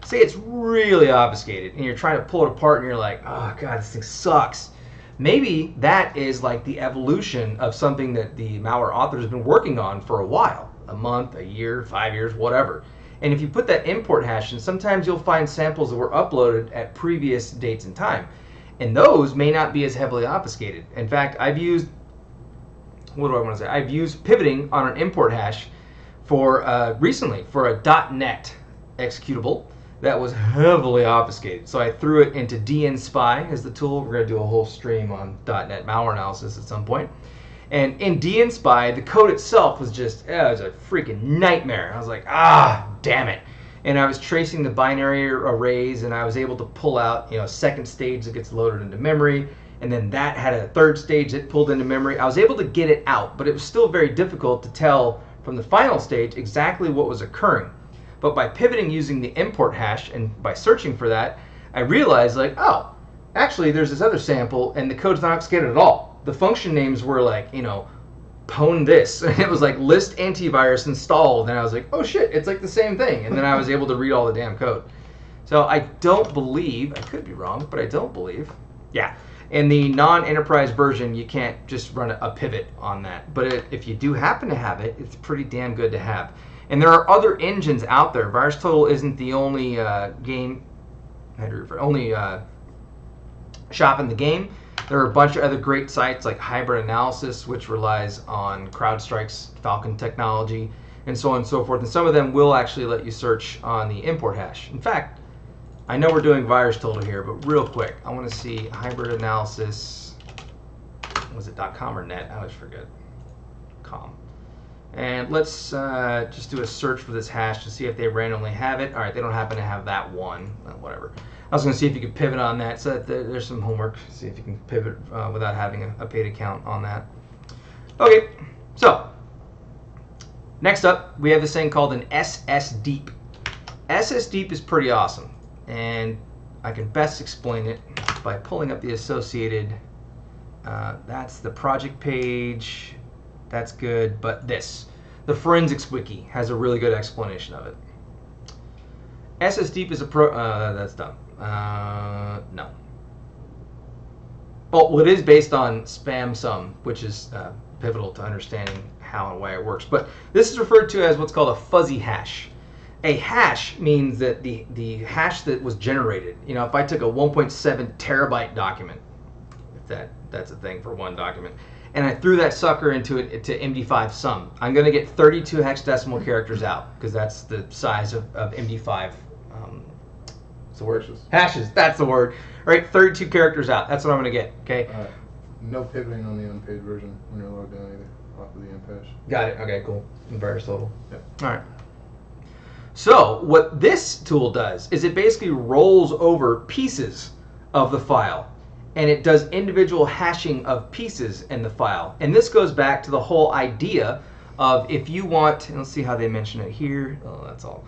Say it's really obfuscated and you're trying to pull it apart and you're like, oh God, this thing sucks. Maybe that is like the evolution of something that the malware author has been working on for a while, a month, a year, 5 years, whatever. And if you put that import hash in, sometimes you'll find samples that were uploaded at previous dates and time. And those may not be as heavily obfuscated. In fact, I've used pivoting on an import hash for recently for a .NET executable that was heavily obfuscated. So I threw it into DNSpy as the tool. We're going to do a whole stream on .NET malware analysis at some point. And in DNSpy, the code itself was just, it was a freaking nightmare. I was like, damn it. And I was tracing the binary arrays, and I was able to pull out, a second stage that gets loaded into memory. And then that had a third stage that pulled into memory. I was able to get it out, but it was still very difficult to tell from the final stage exactly what was occurring. But by pivoting using the import hash and by searching for that, I realized like, oh, actually there's this other sample and the code's not obfuscated at all. The function names were like, pwn this. And it was like list antivirus installed. And I was like, oh shit, it's like the same thing. And then I was able to read all the damn code. So I don't believe, I could be wrong, but I don't believe. Yeah. In the non-enterprise version, you can't just run a pivot on that. But if you do happen to have it, it's pretty damn good to have. And there are other engines out there. VirusTotal isn't the only shop in the game. There are a bunch of other great sites like Hybrid Analysis, which relies on CrowdStrike's Falcon technology, and so on and so forth. And some of them will actually let you search on the import hash. In fact, I know we're doing VirusTotal here, but real quick, I want to see Hybrid Analysis. Was it .com or net? I always forget. .com. And let's just do a search for this hash to see if they randomly have it. All right, they don't happen to have that one. Whatever. I was going to see if you could pivot on that. So there's some homework. See if you can pivot without having a paid account on that. Okay, so next up, we have this thing called an ssdeep. ssdeep is pretty awesome. And I can best explain it by pulling up the associated, that's the project page. That's good, but this. The Forensics Wiki has a really good explanation of it. SSDeep is a that's dumb. No. Well, it is based on spam sum, which is pivotal to understanding how and why it works. But this is referred to as what's called a fuzzy hash. A hash means that the hash that was generated, if I took a 1.7 terabyte document, if that's a thing for one document, and I threw that sucker into MD5 sum, I'm going to get 32 hexadecimal characters out, because that's the size of MD5. What's the word? Hashes. That's the word. All right, 32 characters out. That's what I'm going to get. Okay. No pivoting on the unpaid version when you're logged in either, off of the imp hash. Got it. Okay, cool. VirusTotal. Yep. All right. So what this tool does is it basically rolls over pieces of the file, and it does individual hashing of pieces in the file. And this goes back to the whole idea of if you want, and let's see how they mention it here. Oh, that's all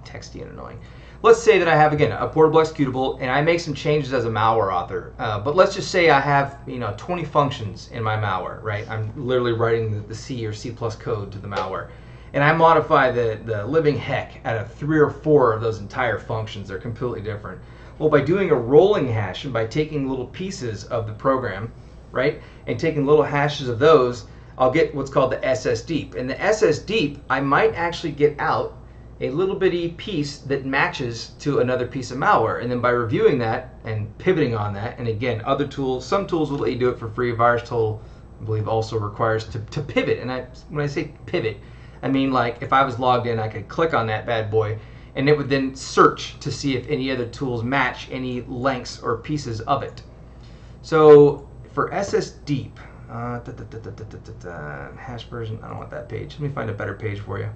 texty and annoying. Let's say that I have, again, a portable executable, and I make some changes as a malware author. But let's just say I have 20 functions in my malware, right? I'm literally writing the C or C+ code to the malware. And I modify the living heck out of 3 or 4 of those entire functions. They're completely different. Well, by doing a rolling hash and by taking little pieces of the program, right, and taking little hashes of those, I'll get what's called the SSDeep. And the SSDeep, I might actually get out a little bitty piece that matches to another piece of malware. And then by reviewing that and pivoting on that, and again, other tools, some tools will let you do it for free. VirusTotal, I believe, also requires to pivot. And when I say pivot, I mean, like, if I was logged in, I could click on that bad boy, and it would then search to see if any other tools match any lengths or pieces of it. So for SSDeep, hash version, I don't want that page. Let me find a better page for you.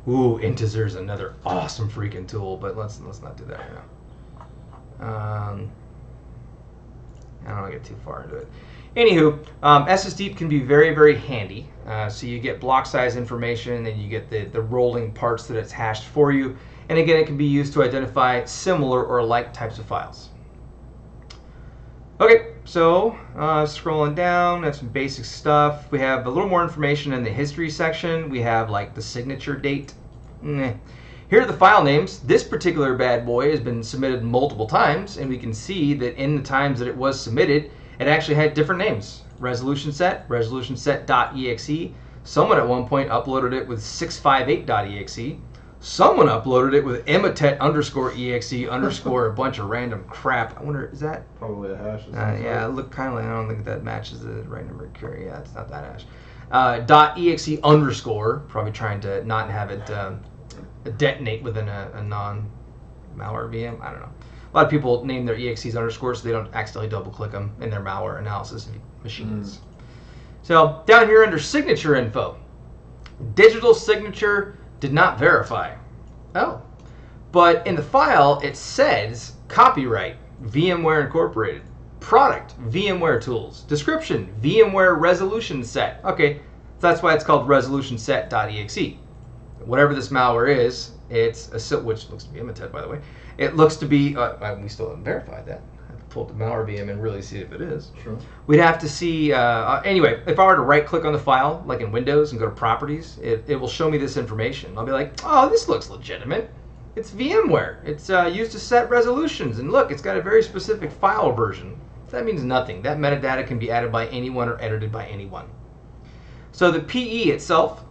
Ooh, Intezer's another awesome freaking tool, but let's not do that right now. I don't want to get too far into it. Anywho, SSDeep can be very, very handy. So you get block size information, and you get the rolling parts that it's hashed for you. And again, it can be used to identify similar or like types of files. Okay, so scrolling down, that's some basic stuff. We have a little more information in the history section. We have like the signature date. Here are the file names. This particular bad boy has been submitted multiple times, and we can see that in the times that it was submitted, it actually had different names. Resolution set.exe. Someone at one point uploaded it with 658.exe. Someone uploaded it with emitet_exe_ a bunch of random crap. I wonder, is that? Probably a hash. Yeah, it looked kind of like, I don't think that matches the right number of query. Yeah, it's not that hash. .exe_, probably trying to not have it detonate within a non-malware VM. I don't know. A lot of people name their exes underscores so they don't accidentally double click them in their malware analysis machines. So down here under signature info, digital signature did not verify. Oh. But in the file it says copyright VMware Incorporated, product VMware Tools, description VMware resolution set. Okay, so that's why it's called resolution set.exe. Whatever this malware is, it's a which looks to be Emitet, by the way. It looks to be, we still haven't verified that. I have to pull up the malware VM and really see if it is. Sure. We'd have to see, anyway, if I were to right click on the file, like in Windows, and go to properties, it will show me this information. I'll be like, oh, this looks legitimate. It's VMware. It's used to set resolutions. And look, it's got a very specific file version. That means nothing. That metadata can be added by anyone or edited by anyone. So the PE itself,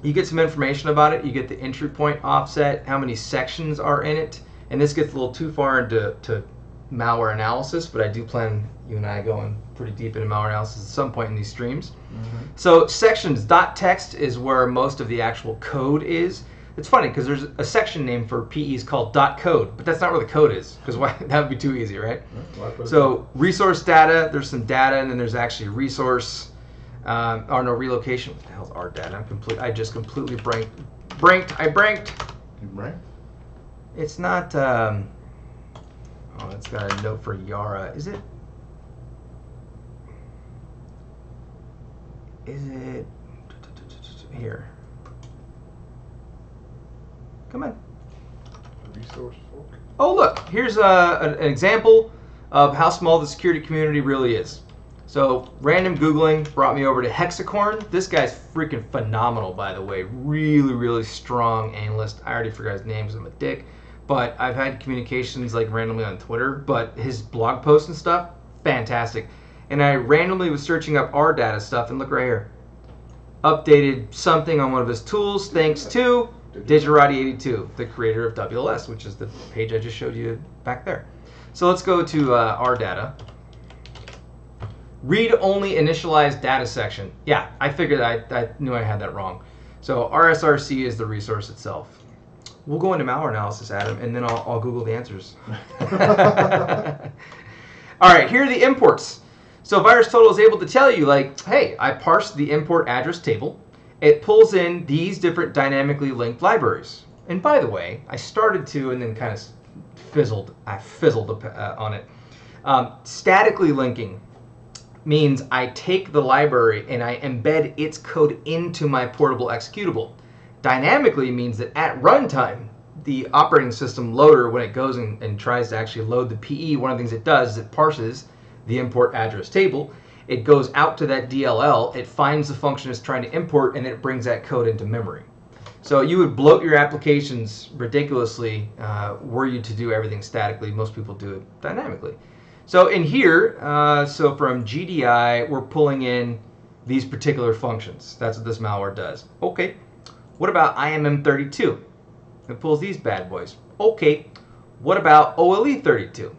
you get some information about it. You get the entry point offset, how many sections are in it. And this gets a little too far into malware analysis, but I do plan you and I going pretty deep into malware analysis at some point in these streams. So sections.txt is where most of the actual code is. It's funny because there's a section name for PEs called .code, but that's not where the code is, because that would be too easy, right? So resource data, there's some data, and then there's actually resource, or no, relocation. What the hell's our data? I just completely branked. I branked. You branked? It's not, oh, it's got a note for Yara. Is it? Here. Come on. Resource. Oh, look, here's an example of how small the security community really is. So random Googling brought me over to Hexacorn. This guy's freaking phenomenal, by the way. Really, really strong analyst. I already forgot his name because I'm a dick. But I've had communications like randomly on Twitter. But his blog posts and stuff, fantastic. And I randomly was searching up our data stuff, and look right here. Updated something on one of his tools thanks to Digerati82, the creator of WLS, which is the page I just showed you back there. So let's go to our data. Read only initialized data section. Yeah, I figured I knew I had that wrong. So RSRC is the resource itself. We'll go into malware analysis, Adam, and then I'll Google the answers. All right, here are the imports. So VirusTotal is able to tell you, like, hey, I parsed the import address table. It pulls in these different dynamically linked libraries. And by the way, I started to and then kind of fizzled. I fizzled on it. Statically linking means I take the library and I embed its code into my portable executable. Dynamically means that at runtime, the operating system loader, when it goes and tries to actually load the PE, one of the things it does is it parses the import address table. It goes out to that DLL, it finds the function it's trying to import, and it brings that code into memory. So you would bloat your applications ridiculously were you to do everything statically. Most people do it dynamically. So in here, so from GDI, we're pulling in these particular functions. That's what this malware does. Okay, what about IMM32? It pulls these bad boys. Okay, what about OLE32?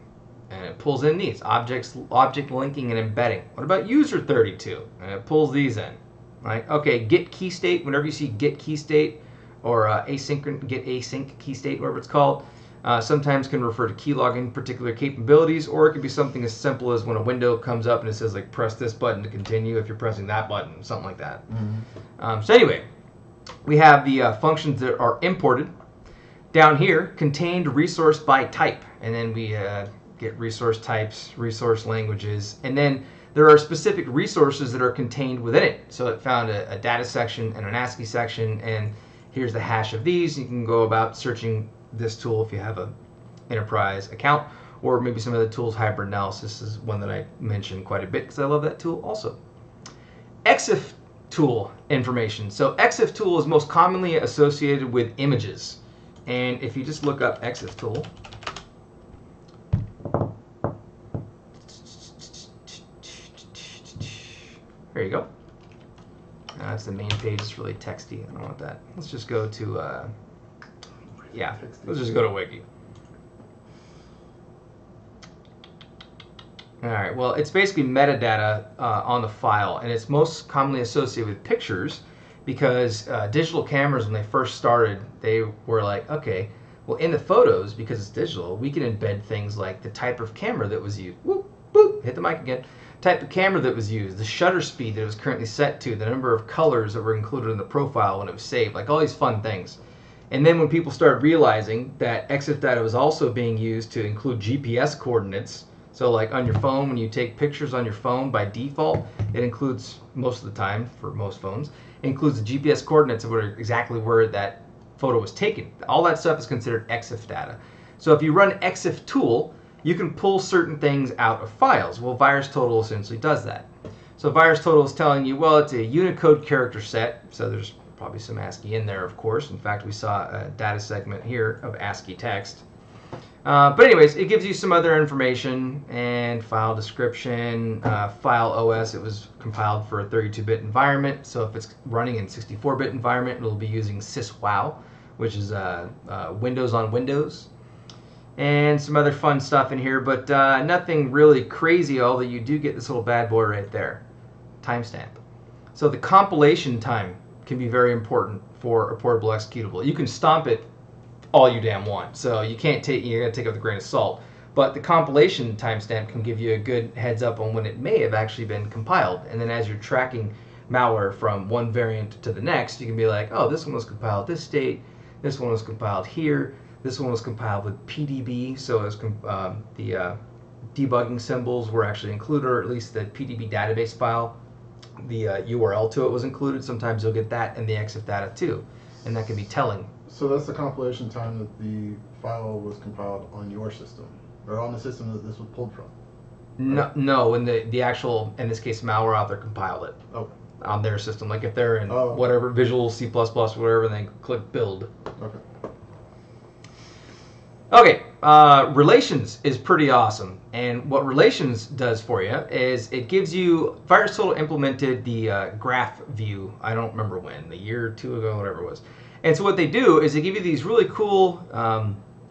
And it pulls in these, object linking and embedding. What about user32? And it pulls these in. Right? Okay, get key state, whenever you see get key state or get async key state, whatever it's called, sometimes can refer to keylogging particular capabilities, or it could be something as simple as when a window comes up and it says like press this button to continue if you're pressing that button, something like that. Mm-hmm. So anyway, we have the functions that are imported. Down here, contained resource by type, and then we get resource types, resource languages, and then there are specific resources that are contained within it. So it found a data section and an ASCII section, and here's the hash of these. You can go about searching this tool if you have an enterprise account, or maybe some of the tools. Hybrid analysis is one that I mentioned quite a bit because I love that tool also. EXE tool information. So EXE tool is most commonly associated with images. And if you just look up EXE tool, there you go. That's the main page. It's really texty. I don't want that. Let's just go to, yeah, let's just go to Wiki. All right, well, it's basically metadata on the file, and it's most commonly associated with pictures because digital cameras, when they first started, they were like, okay, well, in the photos, because it's digital, we can embed things like the type of camera that was used. Whoop, boop, hit the mic again. Type of camera that was used, the shutter speed that it was currently set to, the number of colors that were included in the profile when it was saved, like all these fun things. And then when people started realizing that EXE data was also being used to include GPS coordinates, so like on your phone, when you take pictures on your phone, by default, it includes, most of the time, for most phones, it includes the GPS coordinates of exactly where that photo was taken. All that stuff is considered EXE data. So if you run EXE tool, you can pull certain things out of files. Well, VirusTotal essentially does that. So VirusTotal is telling you, well, it's a Unicode character set, so there's probably some ASCII in there, of course. In fact, we saw a data segment here of ASCII text. But anyways, it gives you some other information and file description, file OS. It was compiled for a 32-bit environment. So if it's running in 64-bit environment, it'll be using syswow, which is Windows on Windows. And some other fun stuff in here, but nothing really crazy, although you do get this little bad boy right there, timestamp. So the compilation time can be very important for a portable executable. You can stomp it all you damn want, so you can't take, you're gonna take it with a grain of salt. But the compilation timestamp can give you a good heads up on when it may have actually been compiled. And then as you're tracking malware from one variant to the next, you can be like, oh, this one was compiled this date, this one was compiled here, this one was compiled with PDB, so it was the debugging symbols were actually included, or at least the PDB database file, the URL to it was included. Sometimes you'll get that in the EXE data too, and that can be telling. So that's the compilation time that the file was compiled on your system, or on the system that this was pulled from. No, in the actual, in this case, malware author compiled it Oh, on their system. Like if they're in Oh. whatever Visual C++, whatever, and they click build. okay. Okay, Relations is pretty awesome. And what Relations does for you is it gives you, VirusTotal implemented the graph view, I don't remember when, a year or two ago, whatever it was. And so what they do is they give you these really cool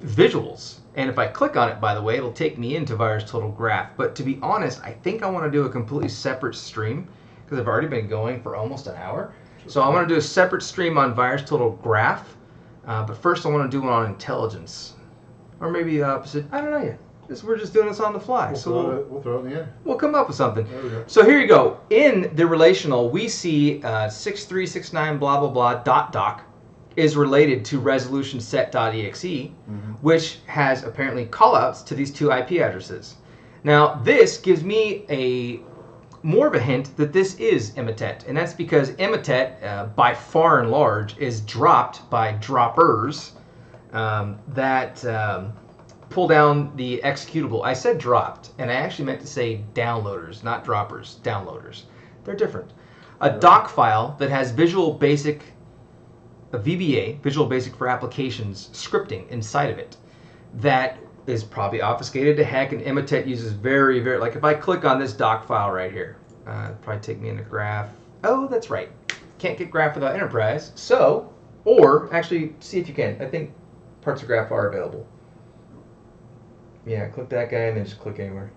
visuals. And if I click on it, by the way, it'll take me into VirusTotal Graph. But to be honest, I think I want to do a completely separate stream because I've already been going for almost an hour. So I want to do a separate stream on VirusTotal Graph. But first I want to do one on intelligence. Or maybe the opposite. I don't know yet. We're just doing this on the fly. We'll throw it in the air. We'll come up with something. There we go. So here you go. In the relational, we see 6369 blah blah blah .doc is related to resolution set.exe, which has apparently callouts to these two IP addresses. Now this gives me more of a hint that this is Imitet, and that's because Imitet, by far and large, is dropped by droppers that pull down the executable. I said dropped, and I actually meant to say downloaders, not droppers, downloaders. They're different. A doc file that has Visual Basic, a VBA, Visual Basic for Applications, scripting inside of it that is probably obfuscated to heck, and Imitet uses very, like if I click on this doc file right here, it'll probably take me into Graph. Oh, that's right. Can't get Graph without Enterprise. So, or actually, see if you can. I think parts of Graph are available. Yeah, click that guy and then just click anywhere.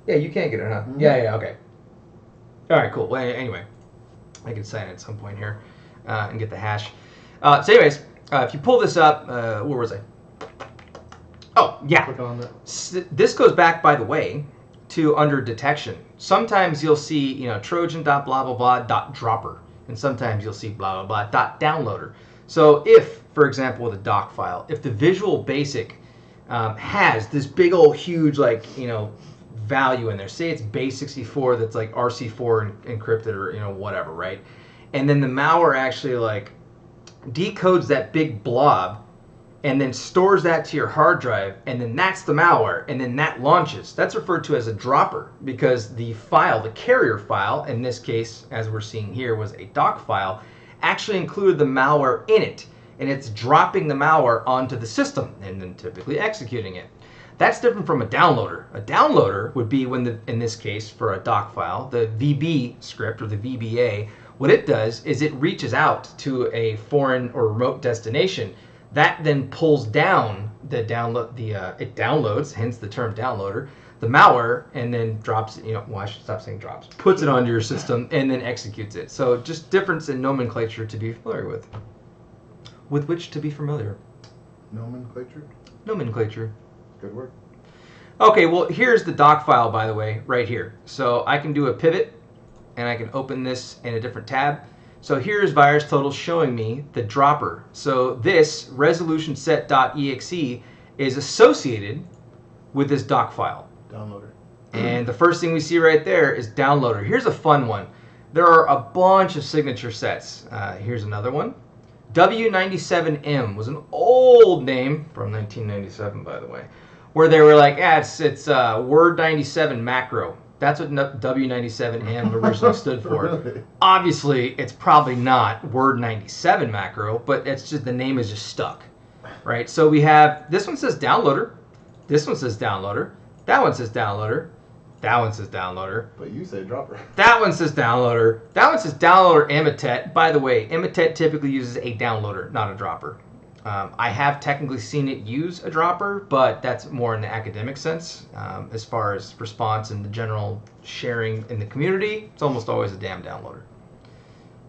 Yeah, you can get it, huh? Yeah, okay. All right, cool. Well, anyway, I can sign it at some point here and get the hash. So anyways, if you pull this up, where was I? Oh, yeah. Click on that. This goes back, by the way, to under detection. Sometimes you'll see, Trojan.blah, blah, blah, .dropper. And sometimes you'll see blah, blah, blah, .downloader. So if, for example, with a doc file, if the Visual Basic has this big old huge value in there, say it's base 64 that's like RC4 encrypted or whatever, right? And then the malware actually like decodes that big blob and then stores that to your hard drive, and then that's the malware, and then that launches. That's referred to as a dropper because the file, the carrier file, in this case, as we're seeing here, was a doc file, actually included the malware in it, and it's dropping the malware onto the system and then typically executing it. That's different from a downloader. A downloader would be when, in this case, for a doc file, the VB script or the VBA, what it does is it reaches out to a foreign or remote destination. That then pulls down the download, it downloads, hence the term downloader, the malware, and then drops it, well, I should stop saying drops, puts it onto your system and then executes it. So just difference in nomenclature to be familiar with. With which to be familiar. Nomenclature? Nomenclature. Good word. Okay, well, here's the doc file, by the way, right here. So I can do a pivot, and I can open this in a different tab. So here's VirusTotal showing me the dropper. So this resolution set.exe is associated with this doc file. Downloader. And the first thing we see right there is downloader. Here's a fun one. There are a bunch of signature sets. Here's another one. W97M was an old name from 1997, by the way, where they were like, it's Word 97 macro. That's what W97M originally stood for. Really? Obviously, it's probably not Word 97 macro, but it's just the name is just stuck, right? So we have, this one says downloader, this one says downloader, that one says downloader, that one says downloader. But you say dropper. That one says downloader. That one says downloader Imitet. By the way, Imitet typically uses a downloader, not a dropper. I have technically seen it use a dropper, but that's more in the academic sense. As far as response and the general sharing in the community, it's almost always a damn downloader.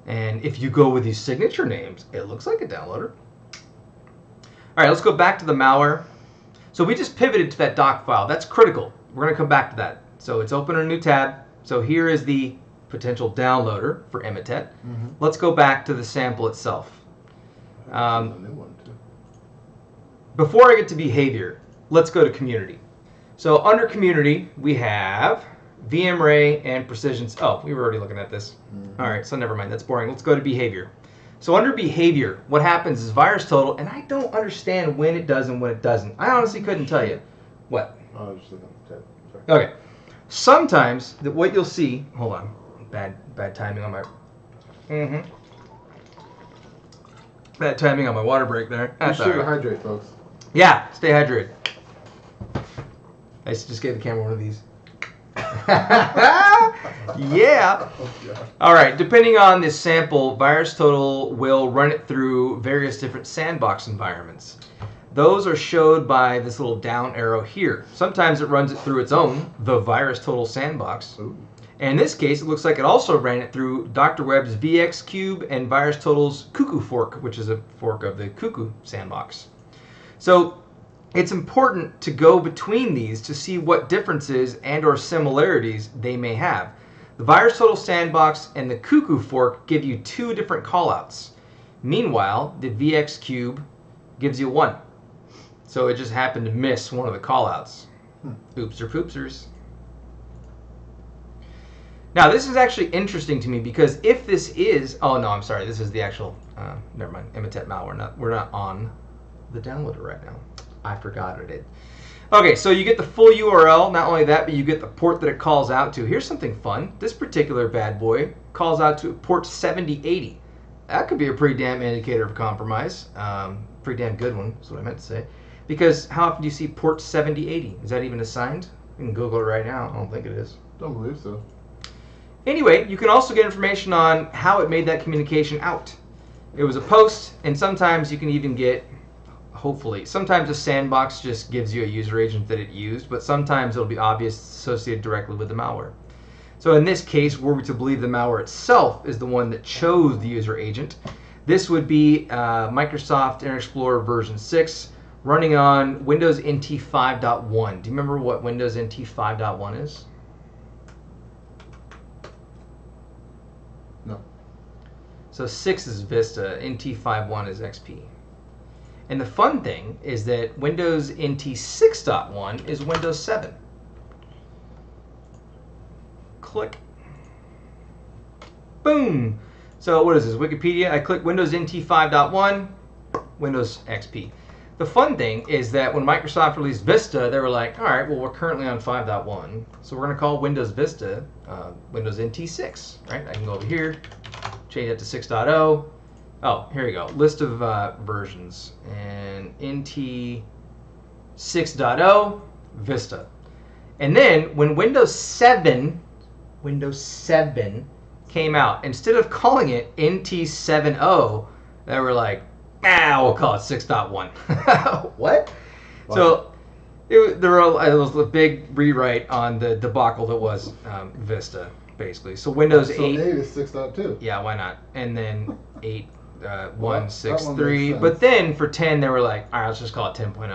And if you go with these signature names, it looks like a downloader. All right, let's go back to the malware. So we just pivoted to that doc file. That's critical. We're going to come back to that. So it's open a new tab. So here is the potential downloader for Imitet. Let's go back to the sample itself. A new one too. Before I get to behavior, let's go to community. So under community, we have VMRay and precision. Oh, we were already looking at this. All right, so never mind. That's boring. Let's go to behavior. So under behavior, what happens is VirusTotal, and I don't understand when it does and when it doesn't. I honestly couldn't tell you. What? Oh, I was just looking at the tab. Okay. Sometimes what you'll see. Hold on. Bad timing on my. Bad timing on my water break there. Be That's sure all to right. hydrate, folks. Yeah, stay hydrated. I just gave the camera one of these. Yeah. All right. Depending on this sample, VirusTotal will run it through various different sandbox environments. Those are showed by this little down arrow here. Sometimes it runs it through its own, the VirusTotal sandbox. Ooh. And in this case, it looks like it also ran it through Dr. Webb's VX Cube and VirusTotal's Cuckoo fork, which is a fork of the Cuckoo sandbox. So it's important to go between these to see what differences and or similarities they may have. The VirusTotal sandbox and the Cuckoo fork give you 2 different callouts. Meanwhile, the VX Cube gives you 1. So it just happened to miss one of the callouts. Oops or poopsers. Now this is actually interesting to me because if this is, oh no, I'm sorry, this is the actual, never mind, Imitet malware. We're not on the downloader right now. I forgot I did. Okay, so you get the full URL. Not only that, but you get the port that it calls out to. Here's something fun. This particular bad boy calls out to port 7080. That could be a pretty damn indicator of compromise. Pretty damn good one, is what I meant to say. Because how often do you see port 7080? Is that even assigned? You can Google it right now. I don't think it is. Don't believe so. Anyway, you can also get information on how it made that communication out. It was a post, and sometimes you can even get, hopefully, sometimes a sandbox just gives you a user agent that it used, but sometimes it'll be obvious associated directly with the malware. So in this case, were we to believe the malware itself is the one that chose the user agent, this would be Microsoft Internet Explorer version 6 running on Windows NT 5.1. Do you remember what Windows NT 5.1 is? No. So 6 is Vista, NT 5.1 is XP. And the fun thing is that Windows NT 6.1 is Windows 7. Click. Boom. So what is this, Wikipedia? I click Windows NT 5.1, Windows XP. The fun thing is that when Microsoft released Vista, they were like, all right, well, we're currently on 5.1, so we're going to call Windows Vista Windows NT 6, right? I can go over here, change that to 6.0. Oh, here you go. List of versions. And NT 6.0, Vista. And then when Windows 7 came out, instead of calling it NT 7.0, they were like, we'll call it 6.1. What? Wow. So there was a big rewrite on the debacle that was Vista, basically. So Windows 8. So 8 is 6.2. Yeah, why not? And then 8. That 1.6.3, makes but sense. then for 10 they were like, all right, let's just call it 10.0.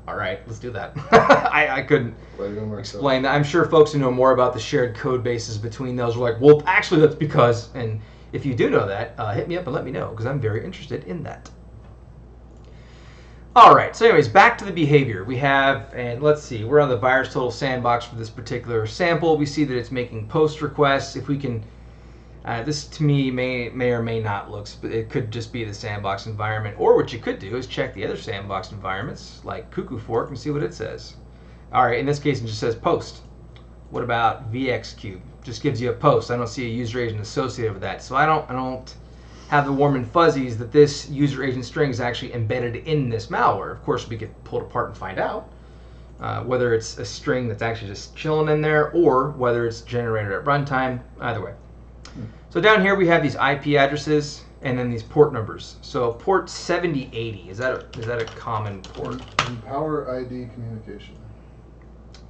All right, let's do that. I couldn't explain that. I'm sure folks who know more about the shared code bases between those were like, well, actually that's because, and if you do know that, hit me up and let me know because I'm very interested in that. All right, so anyways, back to the behavior. We have, and let's see, we're on the VirusTotal sandbox for this particular sample. We see that it's making post requests. If we can, this to me may or may not look, it could just be the sandbox environment, or what you could do is check the other sandbox environments like Cuckoo Fork and see what it says. All right, in this case it just says post. What about VX Cube? Just gives you a post. I don't see a user agent associated with that, so I don't have the warm and fuzzies that this user agent string is actually embedded in this malware. Of course, we get pulled apart and find out whether it's a string that's actually just chilling in there or whether it's generated at runtime. Either way. So down here we have these IP addresses and then these port numbers. So port 7080, is that a common port? Power ID communication.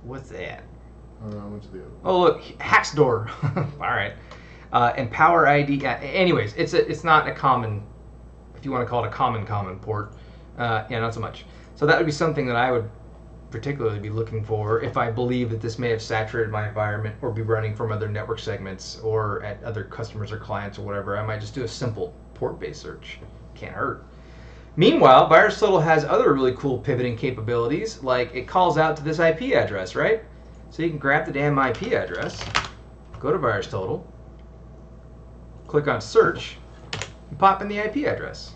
What's that? I went to the other one. Oh look, Hacksdoor. All right. And Power ID. Anyways, it's not a common, if you want to call it a common port. Yeah, not so much. So that would be something that I would particularly be looking for if I believe that this may have saturated my environment or be running from other network segments or at other customers or clients or whatever. I might just do a simple port-based search. Can't hurt. Meanwhile, VirusTotal has other really cool pivoting capabilities, like it calls out to this IP address, right? So you can grab the damn IP address, go to VirusTotal, click on search, and pop in the IP address.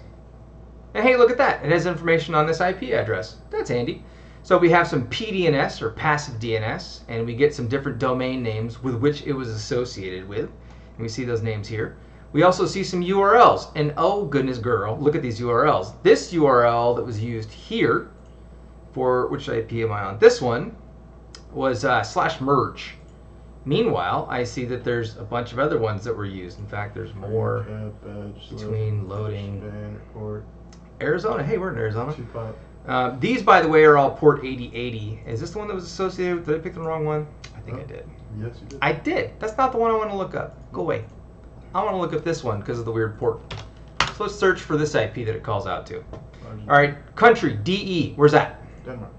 And hey, look at that. It has information on this IP address. That's handy. So we have some PDNS or passive DNS, and we get some different domain names with which it was associated with. And we see those names here. We also see some URLs, and oh goodness girl, look at these URLs. This URL that was used here, for which IP am I on? This one was /merge. Meanwhile, I see that there's a bunch of other ones that were used. In fact, there's more between loading. Arizona, hey, we're in Arizona. These, by the way, are all port 8080. Is this the one that was associated with? Did I pick the wrong one? I think I did. Yes, you did. I did. That's not the one I want to look up. Go away. I want to look up this one because of the weird port. So let's search for this IP that it calls out to. All right, country, DE. Where's that? Denmark.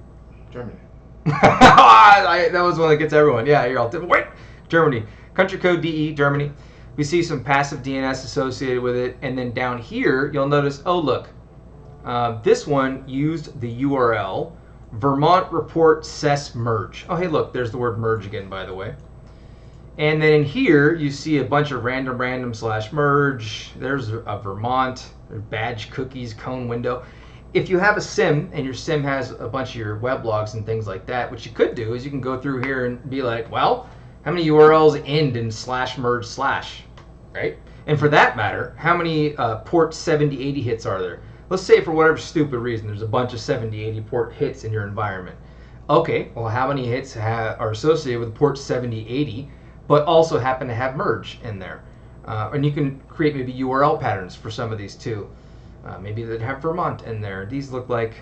Germany. That was one that gets everyone. Yeah, you're all different. Wait, Germany. Country code DE, Germany. We see some passive DNS associated with it. And then down here, you'll notice, oh, look. This one used the URL Vermont report ses merge. Oh, hey, look, there's the word merge again, by the way. And then in here, you see a bunch of random /merge. There's a Vermont, badge cookies, cone window. If you have a SIM and your SIM has a bunch of your weblogs and things like that, what you could do is you can go through here and be like, well, how many URLs end in /merge/, right? And for that matter, how many port 7080 hits are there? Let's say for whatever stupid reason, there's a bunch of 7080 port hits in your environment. Okay, well, how many hits are associated with port 7080, but also happen to have merge in there? And you can create maybe URL patterns for some of these too. Maybe that have Vermont in there. These look like,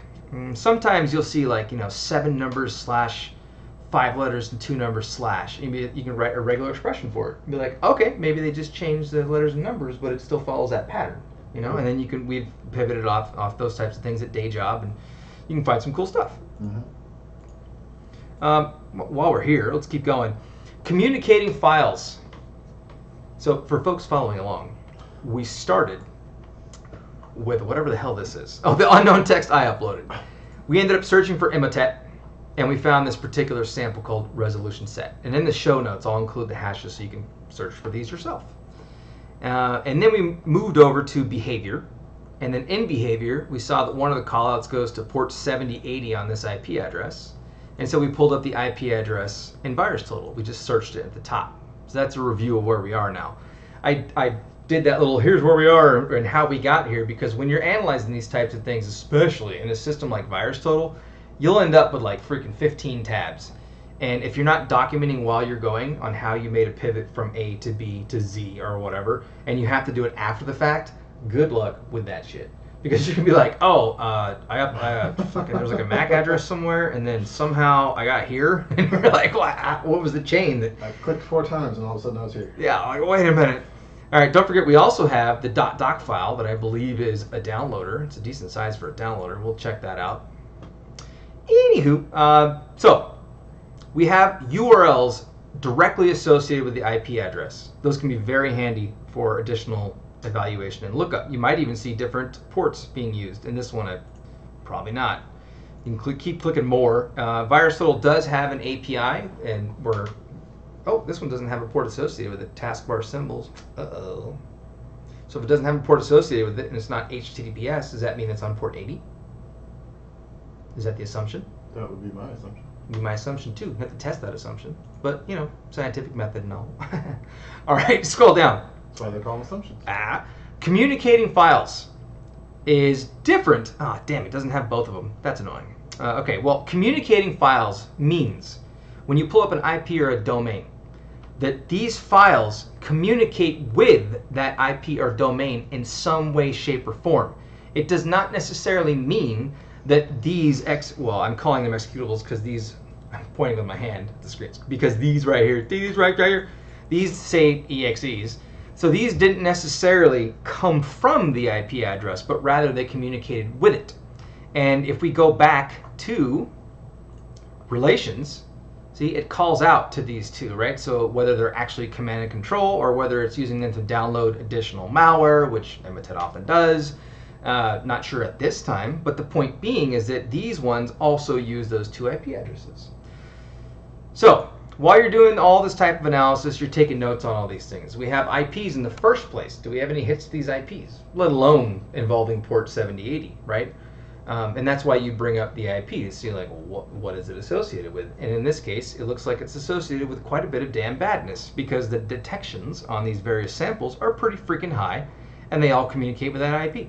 sometimes you'll see like, 7 numbers / 5 letters and 2 numbers /. Maybe you can write a regular expression for it. Be like, okay, maybe they just changed the letters and numbers, but it still follows that pattern. And then we've pivoted off those types of things at day job, and you can find some cool stuff. While we're here, let's keep going. Communicating files. So for folks following along, we started with whatever the hell this is. Oh, the unknown text I uploaded. We ended up searching for Emotet, and we found this particular sample called resolution set. And in the show notes, I'll include the hashes so you can search for these yourself. And then we moved over to behavior. And then in behavior, we saw that one of the callouts goes to port 7080 on this IP address. And so we pulled up the IP address in VirusTotal. We just searched it at the top. So that's a review of where we are now. I did that little, here's where we are and how we got here, because when you're analyzing these types of things, especially in a system like VirusTotal, you'll end up with like freaking 15 tabs. And if you're not documenting while you're going on how you made a pivot from A to B to Z or whatever, and you have to do it after the fact, good luck with that shit. Because you can be like, oh, fucking, there's like a MAC address somewhere, and then somehow I got here, and you're like, what was the chain that I clicked 4 times, and all of a sudden I was here. Yeah, like, wait a minute. All right, don't forget we also have the .doc file that I believe is a downloader. It's a decent size for a downloader. We'll check that out. Anywho, so we have URLs directly associated with the IP address. Those can be very handy for additional evaluation and lookup. You might even see different ports being used. In this one, probably not. You can keep clicking more. VirusTotal does have an API, and this one doesn't have a port associated with it. Taskbar symbols. Uh-oh. So if it doesn't have a port associated with it and it's not HTTPS, does that mean it's on port 80? Is that the assumption? That would be my assumption. Would be my assumption too. You have to test that assumption. But, scientific method and all. All right, scroll down. That's why they call them assumptions. Communicating files is different. Damn, it doesn't have both of them. That's annoying. Okay, well, communicating files means when you pull up an IP or a domain, that these files communicate with that IP or domain in some way, shape, or form. It does not necessarily mean that these I'm calling them executables because these, I'm pointing with my hand at the screens, because these right here, these say EXEs. So these didn't necessarily come from the IP address, but rather they communicated with it. And if we go back to relations, see, it calls out to these two, right? So whether they're actually command and control or whether it's using them to download additional malware, which Emotet often does. Not sure at this time, but the point being is that these ones also use those 2 IP addresses. So while you're doing all this type of analysis, you're taking notes on all these things. We have IPs in the first place. Do we have any hits to these IPs? Let alone involving port 7080, right? And that's why you bring up the IP to see like, well, what is it associated with? And in this case, it looks like it's associated with quite a bit of damn badness because the detections on these various samples are pretty freaking high, and they all communicate with that IP.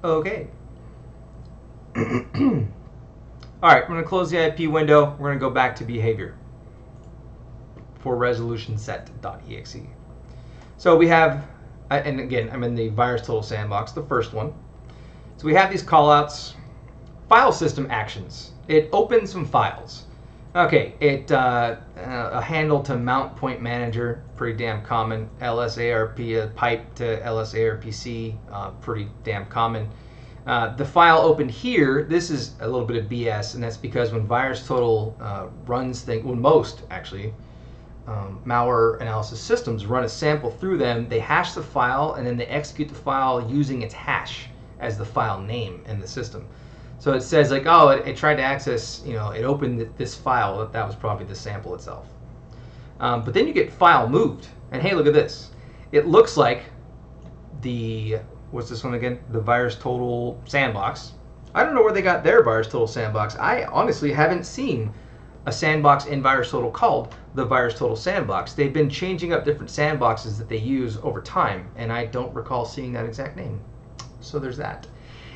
Okay. All right, I'm going to close the IP window. We're going to go back to behavior for resolution set.exe. So we have, and again, I'm in the VirusTotal sandbox, the first one. So we have these callouts, file system actions. It opens some files. Okay, a handle to mount point manager, pretty damn common. LSARP, a pipe to LSARPC, pretty damn common. The file opened here, this is a little bit of BS, and that's because when VirusTotal runs things, well, most actually, malware analysis systems run a sample through them, they hash the file, and then they execute the file using its hash as the file name in the system. So it says like, oh, it tried to access, it opened this file, that was probably the sample itself. But then you get file moved, and hey, look at this. It looks like what's this one again? The VirusTotal sandbox. I don't know where they got their VirusTotal sandbox. I honestly haven't seen a sandbox in VirusTotal called the VirusTotal sandbox. They've been changing up different sandboxes that they use over time, and I don't recall seeing that exact name. So there's that.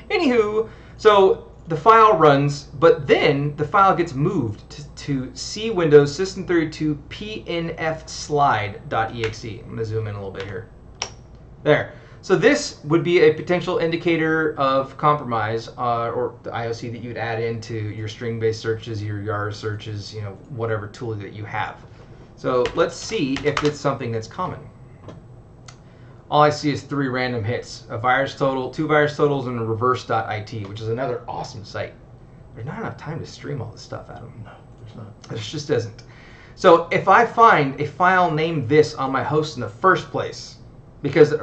Anywho, so the file runs, but then the file gets moved to C Windows System32 pnfslide.exe. I'm going to zoom in a little bit here. There. So this would be a potential indicator of compromise, or the IOC that you would add into your string-based searches, your YARS searches, whatever tool that you have. So let's see if it's something that's common. All I see is 3 random hits: a VirusTotal, 2 VirusTotals, and a reverse.it, which is another awesome site. There's not enough time to stream all this stuff, Adam. No, there's not. There just isn't. So if I find a file named this on my host in the first place, because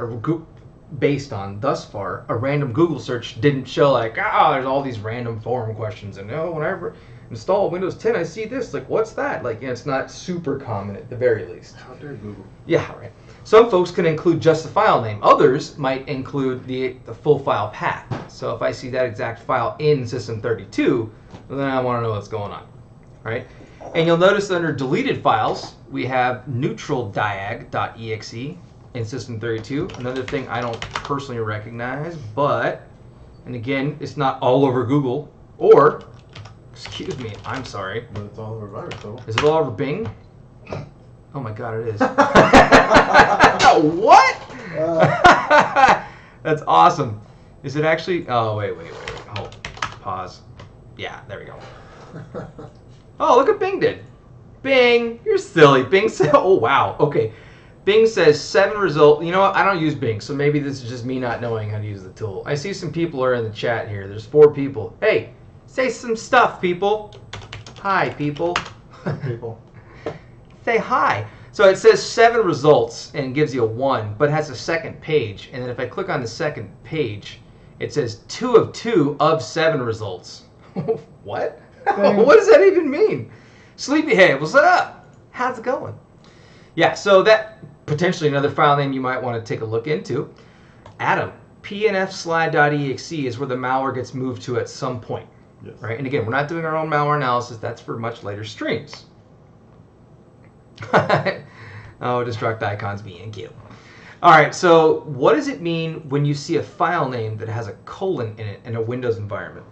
based on thus far, a random Google search didn't show like, there's all these random forum questions, and whenever I install Windows 10, I see this. Like, what's that? Like, it's not super common at the very least. How dare Google? Yeah, right. Some folks can include just the file name. Others might include the full file path. So if I see that exact file in System32, then I want to know what's going on, right? And you'll notice that under deleted files, we have neutraldiag.exe in System32. Another thing I don't personally recognize, but, and again, it's not all over Google, or, excuse me, I'm sorry. But it's all over VirusTotal. Is it all over Bing? Oh my God, it is. What? That's awesome. Is it actually? Oh, wait. Hold. Pause. Yeah, there we go. Oh, look what Bing did. Bing, you're silly. Bing said, oh, wow. Okay. Bing says 7 results. You know what? I don't use Bing, so maybe this is just me not knowing how to use the tool. I see some people are in the chat here. There's 4 people. Hey, say some stuff, people. Hi, people. People. Say hi. So it says 7 results and gives you a 1, but it has a second page. And then if I click on the second page, it says 2 of 2 of 7 results. What? What does that even mean? Sleepyhead, what's up? How's it going? Yeah, so that potentially another file name you might want to take a look into. Adam, pnfslide.exe is where the malware gets moved to at some point. Yes. Right? And again, we're not doing our own malware analysis. That's for much later streams. Oh, destruct icons being cute. All right, so what does it mean when you see a file name that has a colon in it in a Windows environment?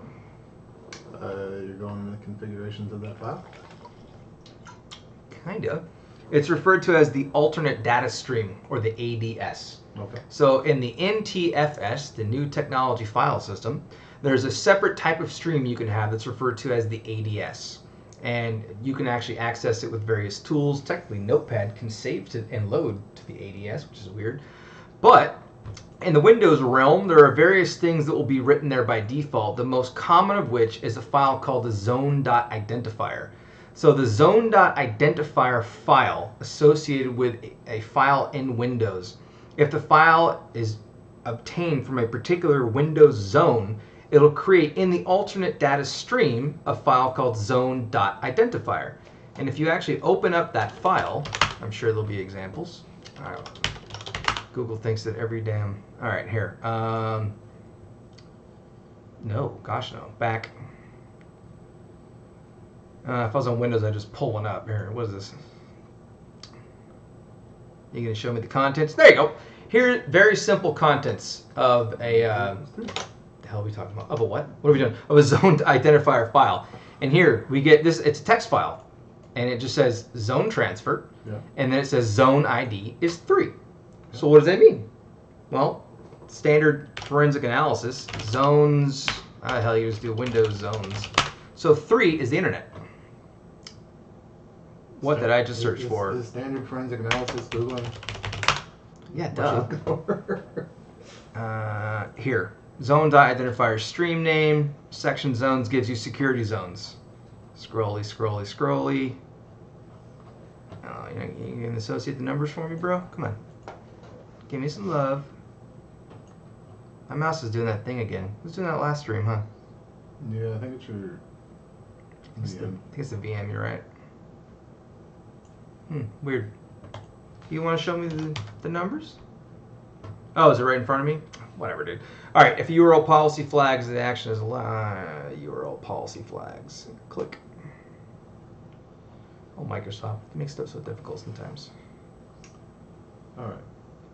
You're going in the configurations of that file? Kinda. It's referred to as the alternate data stream, or the ADS. Okay. So in the NTFS, the New Technology File System, there's a separate type of stream you can have that's referred to as the ADS. And you can actually access it with various tools. Technically, Notepad can save to and load to the ADS, which is weird. But in the Windows realm, there are various things that will be written there by default, the most common of which is a file called the zone.identifier. So the zone.identifier file associated with a file in Windows, if the file is obtained from a particular Windows zone, it'll create in the alternate data stream a file called zone.identifier. And if you actually open up that file, I'm sure there'll be examples. Google thinks that every damn... All right, here. No, gosh no. Back. If I was on Windows, I'd just pull one up. Here, what is this? You're going to show me the contents? There you go. Here, very simple contents of a... the hell are we talking about? Of a what? What are we doing? Of a zone identifier file. And here, we get this. It's a text file. And it just says zone transfer. Yeah. And then it says zone ID is 3. Yeah. So what does that mean? Well, standard forensic analysis, zones, how the hell you just do Windows zones. So 3 is the internet. What did I just search for? Is standard forensic analysis Googling? Yeah, duh. Here, zone.identifier stream name, section zones gives you security zones. Scrolly, scrolly, scrolly. Oh, you can associate the numbers for me, bro? Come on. Give me some love. My mouse is doing that thing again. Who's doing that last stream, huh? Yeah, I think it's your I think it's the VM, you're right. Weird. You want to show me the numbers? Oh, is it right in front of me? Whatever, dude. All right, if URL policy flags, the action is URL policy flags. Click. Oh, Microsoft makes stuff so difficult sometimes. All right.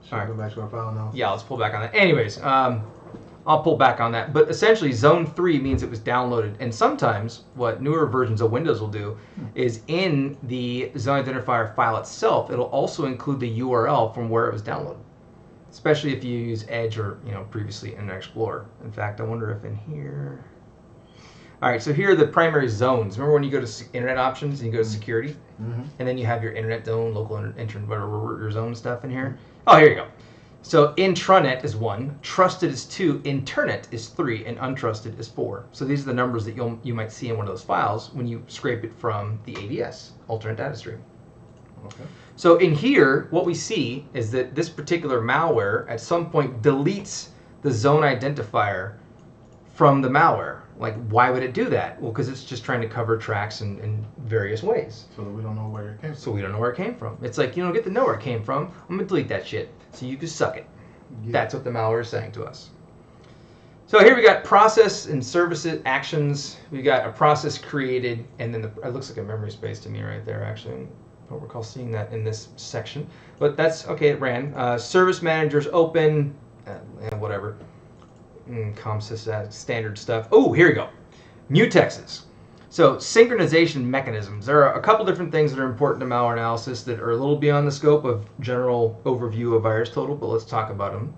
Should we go back to our file now? Yeah, let's pull back on that. Anyways, I'll pull back on that. But essentially, Zone 3 means it was downloaded. And sometimes what newer versions of Windows will do is in the Zone Identifier file itself, it'll also include the URL from where it was downloaded. Especially if you use Edge or previously Internet Explorer. In fact, I wonder if in here... All right, so here are the primary zones. Remember when you go to Internet Options and you go to Security? And then you have your Internet Zone, Local Internet, whatever your zone stuff in here? Oh, here you go. So intranet is 1, trusted is 2, internet is 3, and untrusted is 4. So these are the numbers that you might see in one of those files when you scrape it from the ADS, alternate data stream. Okay. So in here, what we see is that this particular malware at some point deletes the zone identifier from the malware. Like, why would it do that? Well, because it's just trying to cover tracks in various ways. So that we don't know where it came from. So we don't know where it came from. It's like, you don't get to know where it came from. I'm going to delete that shit. So you can suck it. Yeah. That's what the malware is saying to us. So here we got process and services actions. We got a process created, and then it looks like a memory space to me right there, actually. I don't recall seeing that in this section. But that's, okay, it ran. Service managers open, whatever. ComSys standard stuff. Oh, here we go. Mutexes. So synchronization mechanisms. There are a couple different things that are important to malware analysis that are a little beyond the scope of general overview of VirusTotal, but let's talk about them.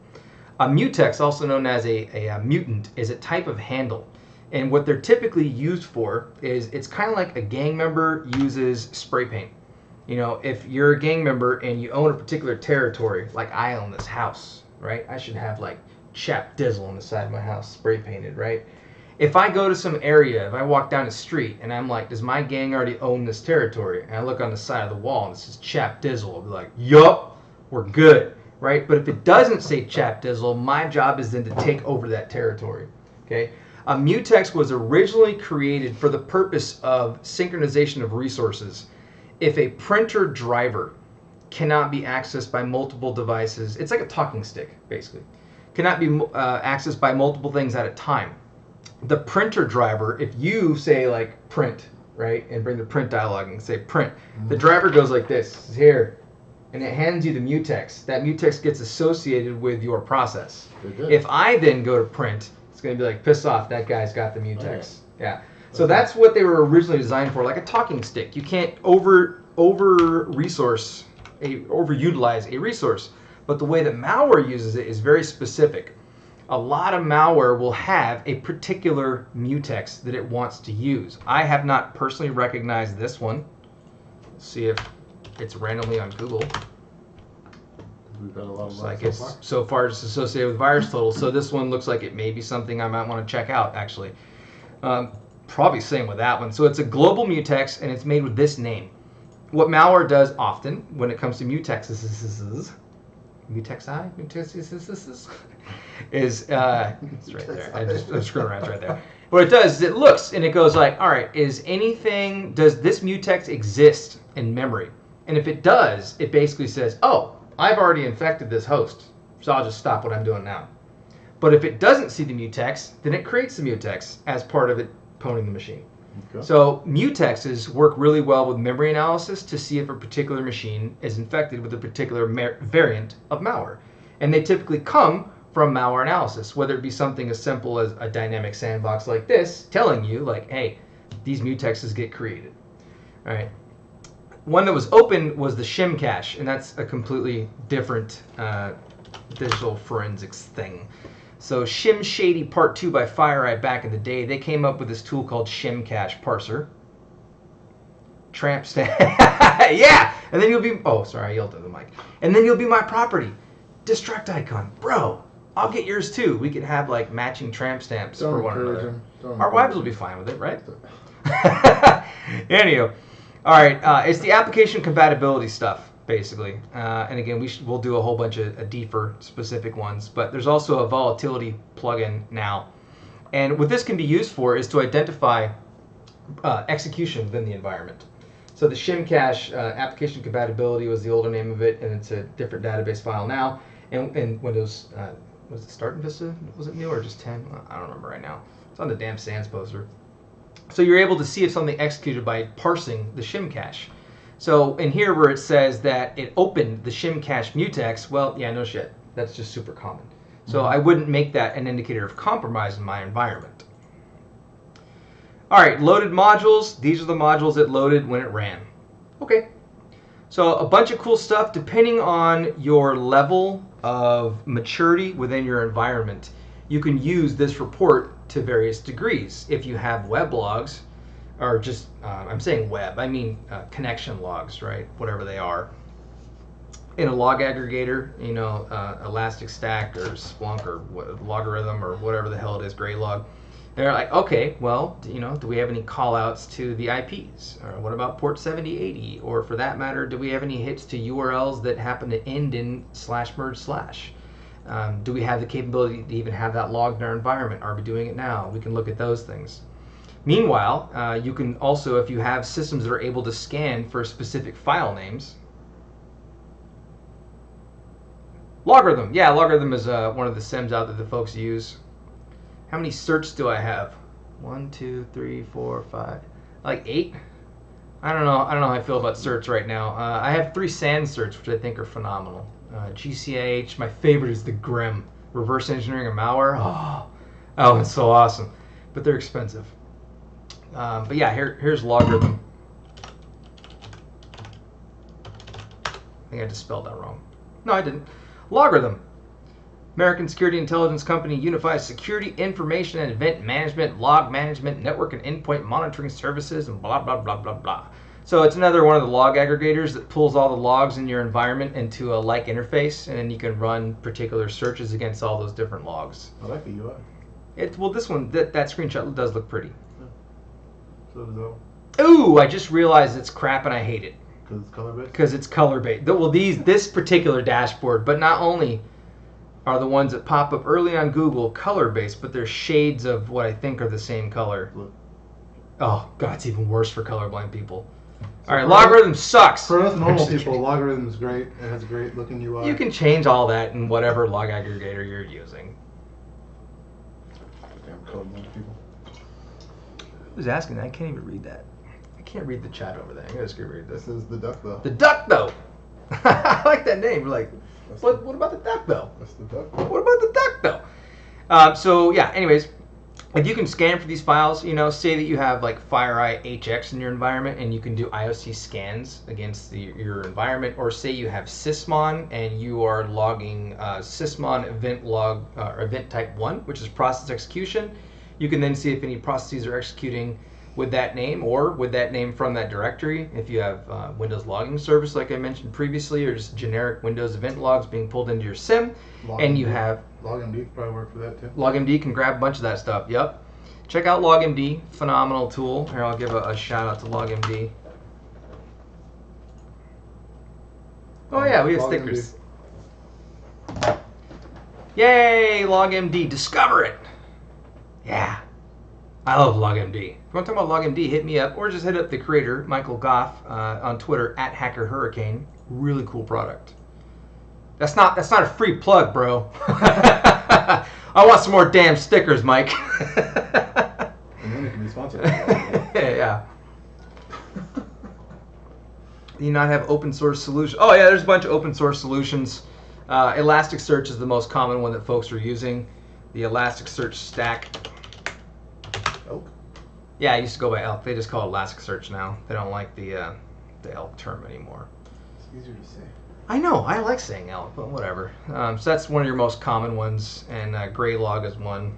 A mutex, also known as a mutant, is a type of handle. And what they're typically used for is it's kind of like a gang member uses spray paint. If you're a gang member and you own a particular territory, like I own this house, right? I should have like Chap Dizzle on the side of my house, spray painted, right? If I go to some area, if I walk down the street and I'm like, does my gang already own this territory? And I look on the side of the wall and it says Chap Dizzle, I'll be like, yup, we're good, right? But if it doesn't say Chap Dizzle, my job is then to take over that territory, okay? A mutex was originally created for the purpose of synchronization of resources. If a printer driver cannot be accessed by multiple devices, it's like a talking stick, basically. Cannot be accessed by multiple things at a time. The printer driver, if you say like print, right, and bring the print dialog and say print, the driver goes like this, here, and it hands you the mutex. That mutex gets associated with your process. If I then go to print, it's going to be like, piss off, that guy's got the mutex. Okay. Yeah. So that's what they were originally designed for, like a talking stick. You can't overutilize a resource. But the way that malware uses it is very specific. A lot of malware will have a particular mutex that it wants to use. I have not personally recognized this one. Let's see if it's randomly on Google. We've got a lot of looks like it's so far it's associated with VirusTotal. So this one looks like it may be something I might want to check out, actually. Probably same with that one. So it's a global mutex, and it's made with this name. What malware does often when it comes to mutexes is it's right there. I'm screwing around, it's right there. What it does is it looks and it goes like, all right, does this mutex exist in memory? And if it does, it basically says, oh, I've already infected this host. So I'll just stop what I'm doing now. But if it doesn't see the mutex, then it creates the mutex as part of it pwning the machine. Okay. So mutexes work really well with memory analysis to see if a particular machine is infected with a particular variant of malware. And they typically come from malware analysis, whether it be something as simple as a dynamic sandbox like this telling you, like, hey, these mutexes get created. All right. One that was open was the shim cache, and that's a completely different digital forensics thing. So Shim Shady Part 2 by FireEye back in the day, they came up with this tool called Shim Cache Parser. Tramp stamp. Yeah! And then you'll be, oh, sorry, I yelled at the mic. And then you'll be my property. Destruct icon. Bro, I'll get yours too. We could have like matching tramp stamps for one another. Our wives will be fine with it, right? Anywho. All right, it's the application compatibility stuff, basically. And again, we'll do a whole bunch of deeper specific ones, but there's also a volatility plugin now. And what this can be used for is to identify execution within the environment. So the shim cache application compatibility was the older name of it, and it's a different database file now. And Windows, was it Start in Vista? Was it new or just 10? I don't remember right now. It's on the damn Sans poster. So you're able to see if something executed by parsing the shim cache. So in here where it says that it opened the shim cache mutex, well, yeah, no shit. That's just super common. So I wouldn't make that an indicator of compromise in my environment. All right, loaded modules. These are the modules that loaded when it ran. Okay. So a bunch of cool stuff depending on your level of maturity within your environment. You can use this report to various degrees. If you have web logs, or just, I'm saying web, I mean connection logs, right? Whatever they are. In a log aggregator, you know, Elasticstack or Splunk or Logarithm or whatever the hell it is, Graylog. They're like, okay, well, you know, do we have any callouts to the IPs? Or what about port 7080? Or for that matter, do we have any hits to URLs that happen to end in /merge/? Do we have the capability to even have that logged in our environment? Are we doing it now? We can look at those things. Meanwhile, you can also, if you have systems that are able to scan for specific file names. Logarithm. Yeah, Logarithm is one of the sims out that the folks use. How many certs do I have? 1, 2, 3, 4, 5, like 8? I don't know how I feel about certs right now. I have 3 SANS certs, which I think are phenomenal. GCH, my favorite is the GRIM, reverse engineering of malware. Oh, it's so awesome, but they're expensive. But yeah, here's Logarithm. I think I just spelled that wrong. No, I didn't. Logarithm. American Security Intelligence Company unifies security, information, and event management, log management, network and endpoint monitoring services, and blah, blah, blah, blah, blah. So it's another one of the log aggregators that pulls all the logs in your environment into a like interface, and then you can run particular searches against all those different logs. I like the UI. Well, this one, that screenshot does look pretty. Yeah. So does that. Ooh, I just realized it's crap and I hate it. Because it's color-based? Because it's color-based. Well, this particular dashboard, but not only are the ones that pop up early on Google color-based, but they're shades of what I think are the same color. Blue. Oh, God, it's even worse for colorblind people. So all right, Logarithm sucks. For us normal people, Logarithm is great. It has a great looking UI. You can change all that in whatever log aggregator you're using. Damn colorblind people. Who's asking that? I can't even read that. I can't read the chat over there. I'm just going to read this. This is the duck, though. The duck, though. I like that name. You're like, what about the duck, though? That's the duck. What about the duck, though? So, yeah, anyways, if you can scan for these files, you know, say that you have like FireEye HX in your environment and you can do IOC scans against your environment, or say you have Sysmon and you are logging Sysmon event log or event type 1, which is process execution. You can then see if any processes are executing with that name or with that name from that directory. If you have Windows logging service, like I mentioned previously, or just generic Windows event logs being pulled into your SIM, and you have LogMD can probably work for that too. LogMD can grab a bunch of that stuff. Yep. Check out LogMD, phenomenal tool. Here, I'll give a shout out to LogMD. Oh yeah, we have stickers. Yay, LogMD, discover it. Yeah. I love LogMD. If you want to talk about LogMD, hit me up, or just hit up the creator, Michael Goff, on Twitter, @HackerHurricane. Really cool product. That's not a free plug, bro. I want some more damn stickers, Mike. And then it can be sponsored. Yeah. Do you not have open source solutions? Oh yeah, there's a bunch of open source solutions. Elasticsearch is the most common one that folks are using. The Elasticsearch stack. Elk? Yeah, I used to go by Elk. They just call it Elasticsearch now. They don't like the Elk term anymore. It's easier to say. I know. I like saying Elk, but whatever. So that's one of your most common ones, and Graylog is one.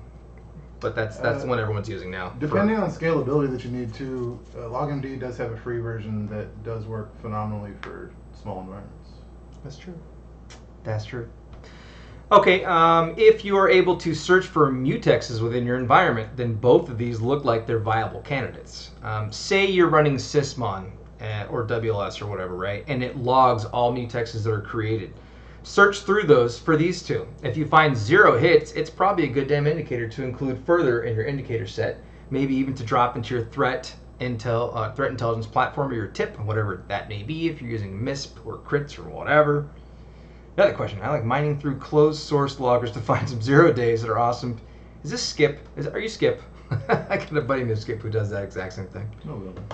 But that's the one everyone's using now. Depending on scalability that you need to, LogMD does have a free version that does work phenomenally for small environments. That's true. That's true. Okay, if you are able to search for mutexes within your environment, then both of these look like they're viable candidates. Say you're running Sysmon or WLS or whatever, right? And it logs all mutexes that are created. Search through those for these two. If you find 0 hits, it's probably a good damn indicator to include further in your indicator set, maybe even to drop into your threat intelligence platform or your TIP, whatever that may be, if you're using MISP or crits or whatever. Another question. I like mining through closed source loggers to find some 0 days that are awesome. Is this Skip? Are you Skip? I got a buddy named Skip who does that exact same thing. No real name.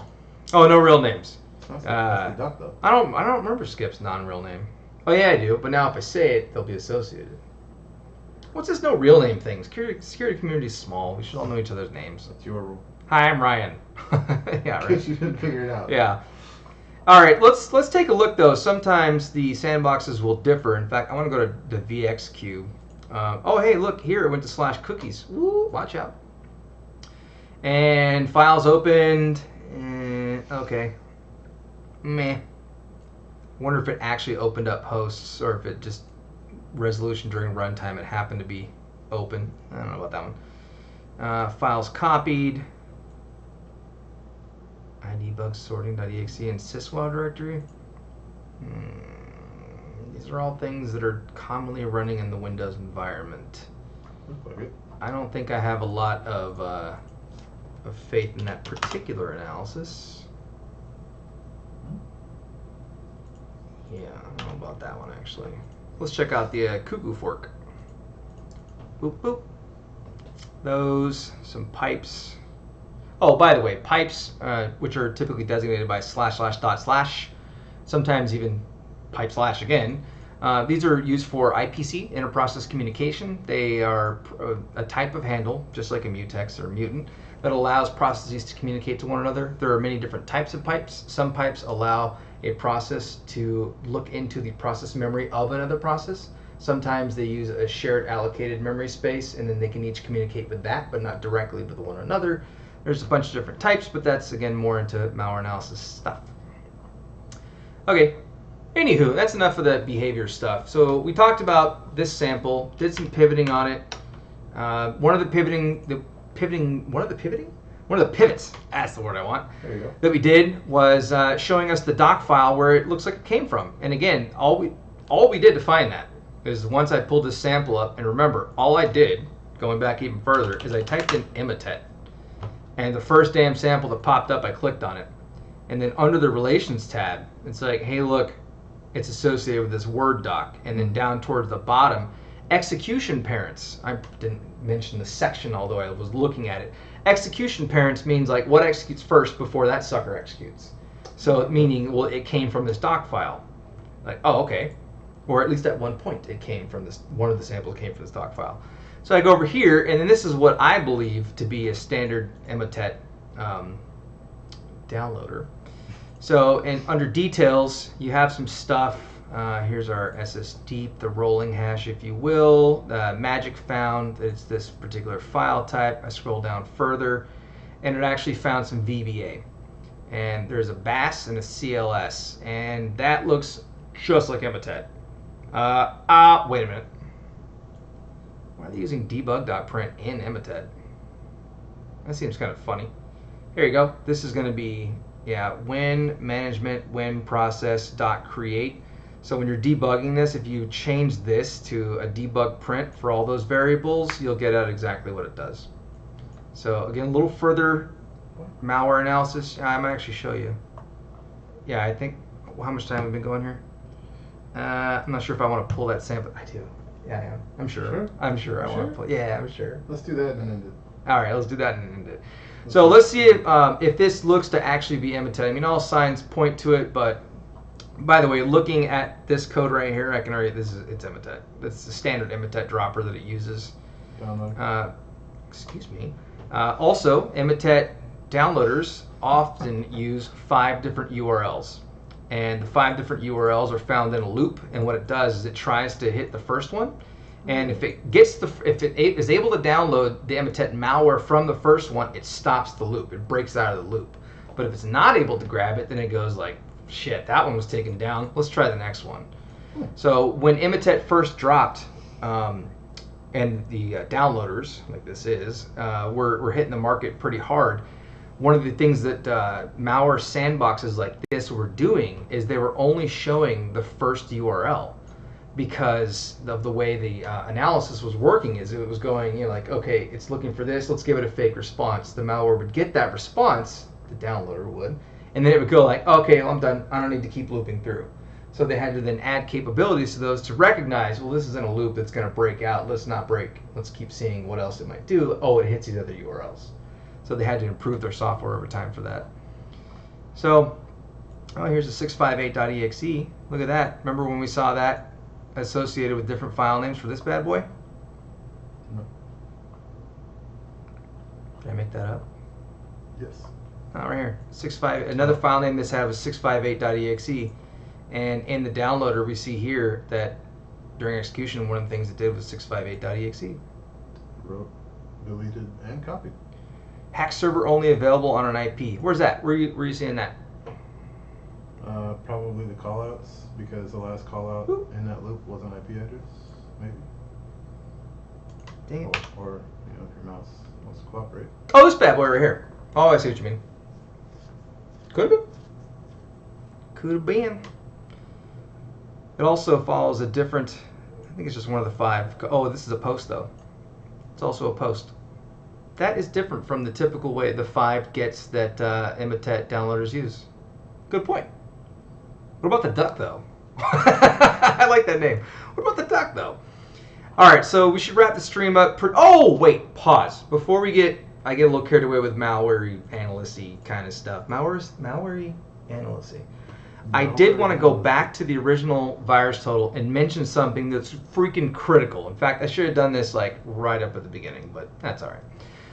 Oh, no real names. That's the duck, though. I don't remember Skip's non-real name. Oh yeah, I do. But now if I say it, they'll be associated. What's this no real name thing? Security community is small. We should all know each other's names. That's your rule. Hi, I'm Ryan. Yeah, In right. case you didn't figure it out. Yeah. All right, let's take a look though. Sometimes the sandboxes will differ. In fact, I want to go to the VXQ. Oh hey, look here. It went to /cookies. Woo, watch out. And files opened. Okay. Meh. Wonder if it actually opened up hosts or if it just resolution during runtime it happened to be open. I don't know about that one. Files copied. IDbug sorting.exe and syswall directory. These are all things that are commonly running in the Windows environment. Looks like it. I don't think I have a lot of faith in that particular analysis. Yeah, I don't know about that one actually. Let's check out the cuckoo fork. Boop boop. Those, some pipes. Oh, by the way, pipes, which are typically designated by // sometimes even pipe / again. These are used for IPC, interprocess communication. They are a type of handle, just like a mutex or a mutant, that allows processes to communicate to one another. There are many different types of pipes. Some pipes allow a process to look into the process memory of another process. Sometimes they use a shared allocated memory space, and then they can each communicate with that, but not directly with one another. There's a bunch of different types, but that's, again, more into malware analysis stuff. Okay, anywho, that's enough of the behavior stuff. So we talked about this sample, did some pivoting on it. One of the pivots, that's the word I want, There you go. that we did was showing us the doc file where it looks like it came from. And again, all we did to find that is once I pulled this sample up, and remember, all I did, going back even further, is I typed in imitet. And the first damn sample that popped up, I clicked on it. And then under the Relations tab, it's like, hey, look, it's associated with this Word doc. And then down towards the bottom, execution parents. I didn't mention the section, although I was looking at it. Execution parents means like what executes first before that sucker executes. So meaning, well, it came from this doc file. Like, oh, okay. Or at least at one point, it came from this, one of the samples came from this doc file. So I go over here, and then this is what I believe to be a standard Emotet downloader. So, and under details, you have some stuff. Here's our SSD, the rolling hash, if you will. Magic found that it's this particular file type. I scroll down further, and it actually found some VBA. And there's a BAS and a CLS, and that looks just like Emotet. Wait a minute. Why are they using debug.print in Emotet? That seems kind of funny. Here you go. This is going to be, yeah, win management, win process dot create. So when you're debugging this, if you change this to a debug print for all those variables, you'll get out exactly what it does. So again, a little further malware analysis. I might actually show you. Yeah, I think, how much time have we been going here? I'm not sure if I want to pull that sample. I do. Yeah, I am. I'm sure. Sure? I'm sure I want to Sure? pull. Yeah, I'm sure. Let's do that and end it. All right, let's do that and end it. So let's see if this looks to actually be Emotet. I mean, all signs point to it, but by the way, looking at this code right here, I can already it's Emotet. It's the standard Emotet dropper that it uses. Download. Excuse me. Also, Emotet downloaders often use 5 different URLs, and the 5 different URLs are found in a loop. And what it does is it tries to hit the first one, and if it is able to download the Emotet malware from the first one, it stops the loop. It breaks out of the loop. But if it's not able to grab it, then it goes like, shit, that one was taken down. Let's try the next one. So when Emotet first dropped, and the downloaders, like this is, were hitting the market pretty hard, one of the things that malware sandboxes like this were doing is they were only showing the first URL, because of the way the analysis was working. Is it was going, like, okay, it's looking for this, let's give it a fake response. The malware would get that response, the downloader would, and then it would go like, okay, well, I'm done, I don't need to keep looping through. So they had to then add capabilities to those to recognize, well, this is in a loop that's going to break out. Let's not break. Let's keep seeing what else it might do. Oh, it hits these other URLs. So they had to improve their software over time for that. So, here's the 658.exe. Look at that. Remember when we saw that associated with different file names for this bad boy? No. Did I make that up? Yes. Right here. Another file name this had was 658.exe. And in the downloader, we see here that during execution, one of the things it did was 658.exe. Wrote, deleted, and copied. Hack server only available on an IP. Where's that? Where are you seeing that? Probably the callouts, because the last callout in that loop was an IP address, maybe. Dang it. Or if your mouse wants to cooperate. Oh, this bad boy right here. Oh, I see what you mean. Could have been. Could have been. It also follows a different, I think it's just one of the 5. Oh, this is a post though. It's also a post. That is different from the typical way the 5 gets that Emotet downloaders use. Good point. What about the duck though? I like that name. What about the duck though? All right, so we should wrap the stream up. Oh, wait, pause. Before I get a little carried away with malware analyst-y kind of stuff. Malware analyst-y. I did want to go back to the original VirusTotal and mention something that's freaking critical. In fact, I should have done this like right up at the beginning, but that's all right.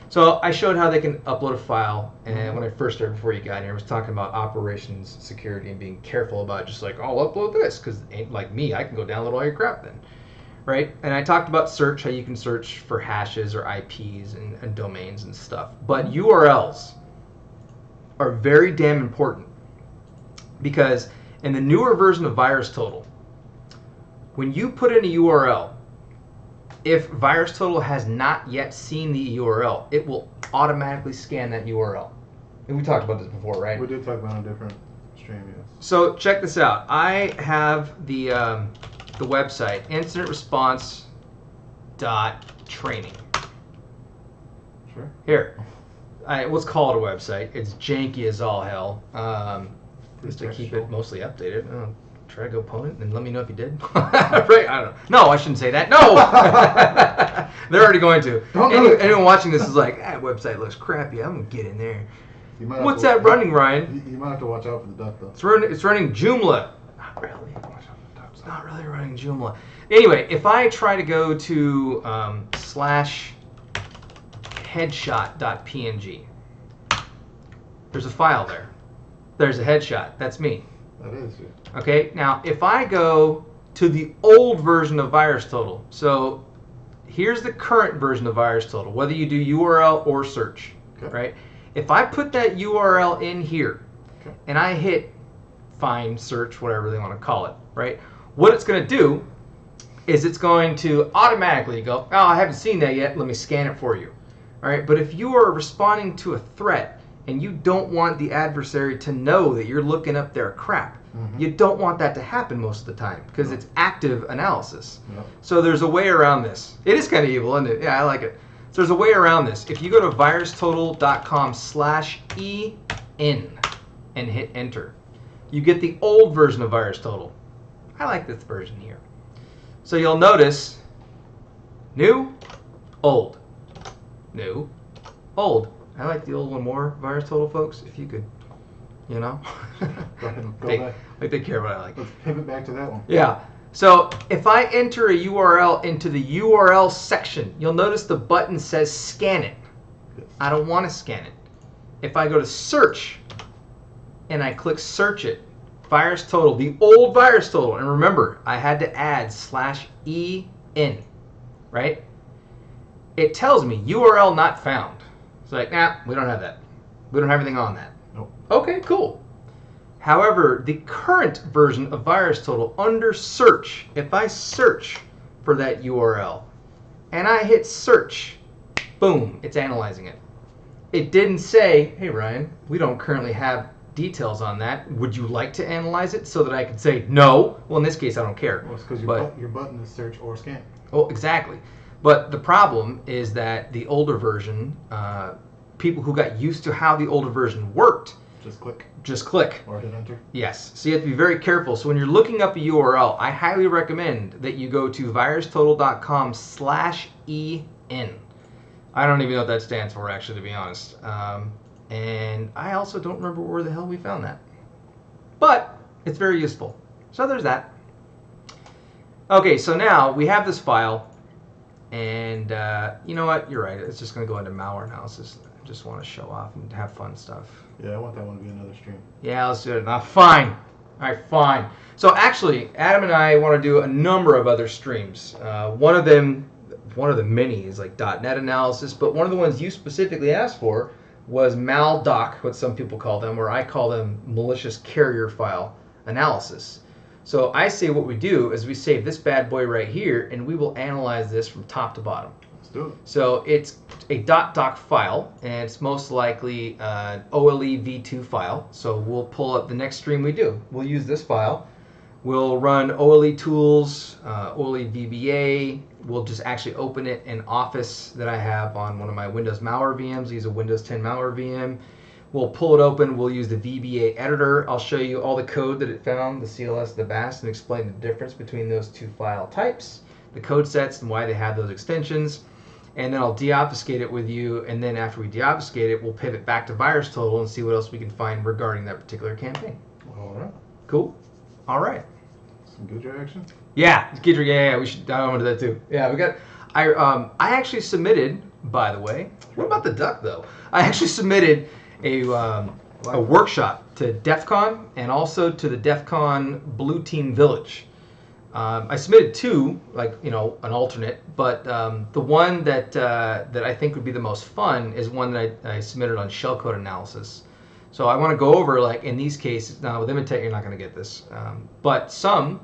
So I showed how they can upload a file, and when I first started, before you got here, I was talking about operations security and being careful about just like, oh, I'll upload this, because like me, I can go download all your crap then, right? And I talked about search, how you can search for hashes or IPs and domains and stuff. But URLs are very damn important, because in the newer version of VirusTotal, when you put in a URL, if VirusTotal has not yet seen the URL, it will automatically scan that URL. And we talked about this before, right? We did talk about a different stream, yes. So check this out. I have the website, incidentresponse.training. Sure. Here. Let's call it a website. It's janky as all hell. Just to keep it mostly updated. Try to go opponent and let me know if you did. Right? I don't know. No, I shouldn't say that. No! They're already going to. Anyone watching this is like, that website looks crappy. I'm going to get in there. What's that running, Ryan? You might have to watch out for the duck, though. It's running Joomla. Not really. It's not really running Joomla. Anyway, if I try to go to /headshot.png, there's a file there. There's a headshot. That's me. That is, yeah. Okay, now if I go to the old version of VirusTotal, so here's the current version of VirusTotal, whether you do URL or search, right? If I put that URL in here and I hit find, search, whatever they want to call it, right? What it's going to do is it's going to automatically go, oh, I haven't seen that yet, let me scan it for you. All right, but if you are responding to a threat and you don't want the adversary to know that you're looking up their crap, you don't want that to happen most of the time because it's active analysis. So there's a way around this. It is kind of evil, isn't it? Yeah, I like it. So there's a way around this. If you go to virustotal.com/en and hit enter, you get the old version of VirusTotal. I like this version here. So you'll notice new, old, new, old. I like the old one more, VirusTotal folks, if you could, you know. Go back. Like they care what I like. Let's pivot back to that one. Yeah. So if I enter a URL into the URL section, you'll notice the button says scan it. Yes. I don't want to scan it. If I go to search and I click search it, VirusTotal, the old VirusTotal, and remember, I had to add /en, right? It tells me URL not found. It's like, nah, we don't have that. We don't have anything on that. Nope. Okay, cool. However, the current version of VirusTotal under search, if I search for that URL and I hit search, boom, it's analyzing it. It didn't say, hey Ryan, we don't currently have details on that. Would you like to analyze it so that I could say no? Well, in this case, I don't care. Well, it's because your button is search or scan. Oh, exactly. But the problem is that the older version, people who got used to how the older version worked, Just click. Or hit enter. Yes. So you have to be very careful. So when you're looking up a URL, I highly recommend that you go to virustotal.com/en. I don't even know what that stands for, actually, to be honest. And I also don't remember where the hell we found that. But it's very useful. So there's that. Okay, so now we have this file. And you know what? You're right. It's just going to go into malware analysis. I just want to show off and have fun stuff. Yeah, I want that one to be another stream. Yeah, let's do it. Fine. All right, fine. So actually, Adam and I want to do a number of other streams. One of the many is like .NET analysis, but one of the ones you specifically asked for was maldoc, what some people call them, or I call them malicious carrier file analysis. So I say what we do is we save this bad boy right here, and we will analyze this from top to bottom. Let's do it. So it's a .doc file, and it's most likely an OLE v2 file. So we'll pull up the next stream we do. We'll use this file. We'll run OLE tools, OLE VBA. We'll just actually open it in Office that I have on one of my Windows malware VMs. Use a Windows 10 malware VM. We'll pull it open. We'll use the VBA editor. I'll show you all the code that it found, the CLS, the BAS, and explain the difference between those two file types, the code sets, and why they have those extensions. And then I'll deobfuscate it with you. And then after we deobfuscate it, we'll pivot back to VirusTotal and see what else we can find regarding that particular campaign. All right. Cool. All right. Some Gudra action. Yeah, Gudra. Yeah. We should dive into that too. Yeah, we got. I actually submitted. By the way, what about the duck though? I actually submitted a workshop to DEF CON and also to the DEF CON Blue Team Village. I submitted two, like, you know, an alternate, but the one that I think would be the most fun is one that I submitted on shellcode analysis. So I want to go over, like, in these cases, now with Imitate you're not going to get this, but some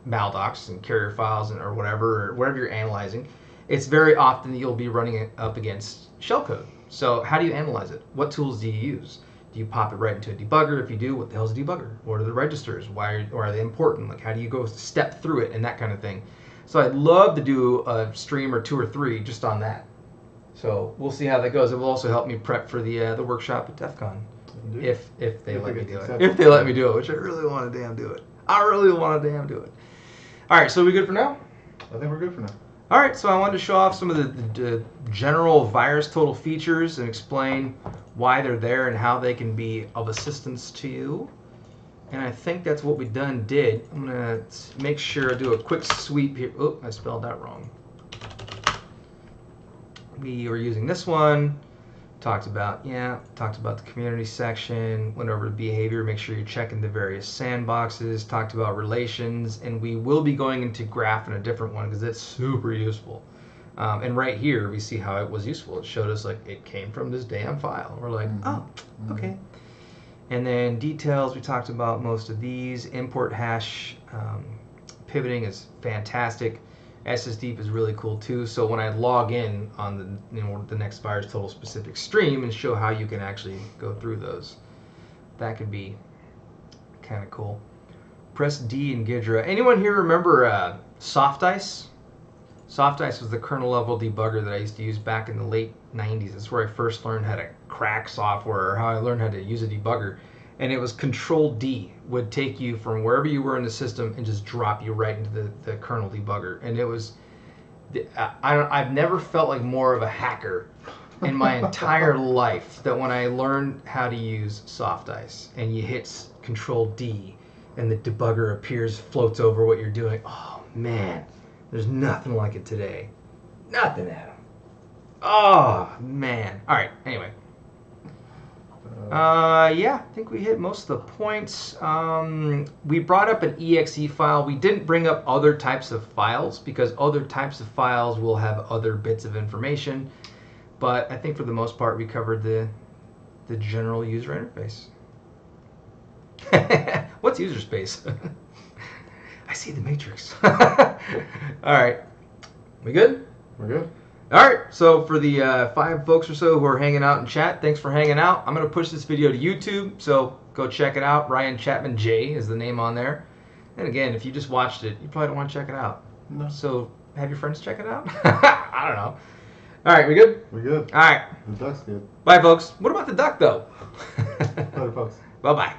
maldocs and carrier files or whatever you're analyzing, it's very often that you'll be running it up against shellcode. So how do you analyze it? What tools do you use? Do you pop it right into a debugger? If you do, what the hell is a debugger? What are the registers? Why are they important? Like, how do you go step through it and that kind of thing? So I'd love to do a stream or 2 or 3 just on that. So we'll see how that goes. It will also help me prep for the workshop at DEF CON. If they let me do it. If they let me do it, which I really want to damn do it. I really want to damn do it. All right, so are we good for now? I think we're good for now. All right, so I wanted to show off some of the general VirusTotal features and explain why they're there and how they can be of assistance to you. And I think that's what we did. I'm gonna make sure I do a quick sweep here. Oh, I spelled that wrong. We were using this one. Talked about the community section, went over to behavior, make sure you're checking the various sandboxes, talked about relations, and we will be going into graph in a different one because it's super useful. And right here we see how it was useful. It showed us like it came from this damn file. We're like, oh, okay. And then details, we talked about most of these. Import hash pivoting is fantastic. SSDeep is really cool too. So when I log in on the next VirusTotal specific stream and show how you can actually go through those, that could be kind of cool. Press D in Gidra. Anyone here remember SoftIce? SoftIce was the kernel level debugger that I used to use back in the late 90s. That's where I first learned how to crack software, or how I learned how to use a debugger. and it was Control D would take you from wherever you were in the system and just drop you right into the kernel debugger. And it was, I've never felt like more of a hacker in my entire life that when I learned how to use Soft Ice and you hit Control D and the debugger appears, floats over what you're doing. Oh man, there's nothing like it today. Nothing, Adam. Oh man. All right. Anyway. Yeah, I think we hit most of the points. We brought up an EXE file. We didn't bring up other types of files because other types of files will have other bits of information. But I think for the most part, we covered the general user interface. What's user space? I see the matrix. All right. We good? We're good. All right. So for the 5 folks or so who are hanging out in chat, thanks for hanging out. I'm going to push this video to YouTube, so go check it out. Ryan Chapman J is the name on there. And again, if you just watched it, you probably don't want to check it out. No. So have your friends check it out. I don't know. All right. We good? We're good. All right. The duck's good. Bye, folks. What about the duck, though? Later, folks. Bye-bye.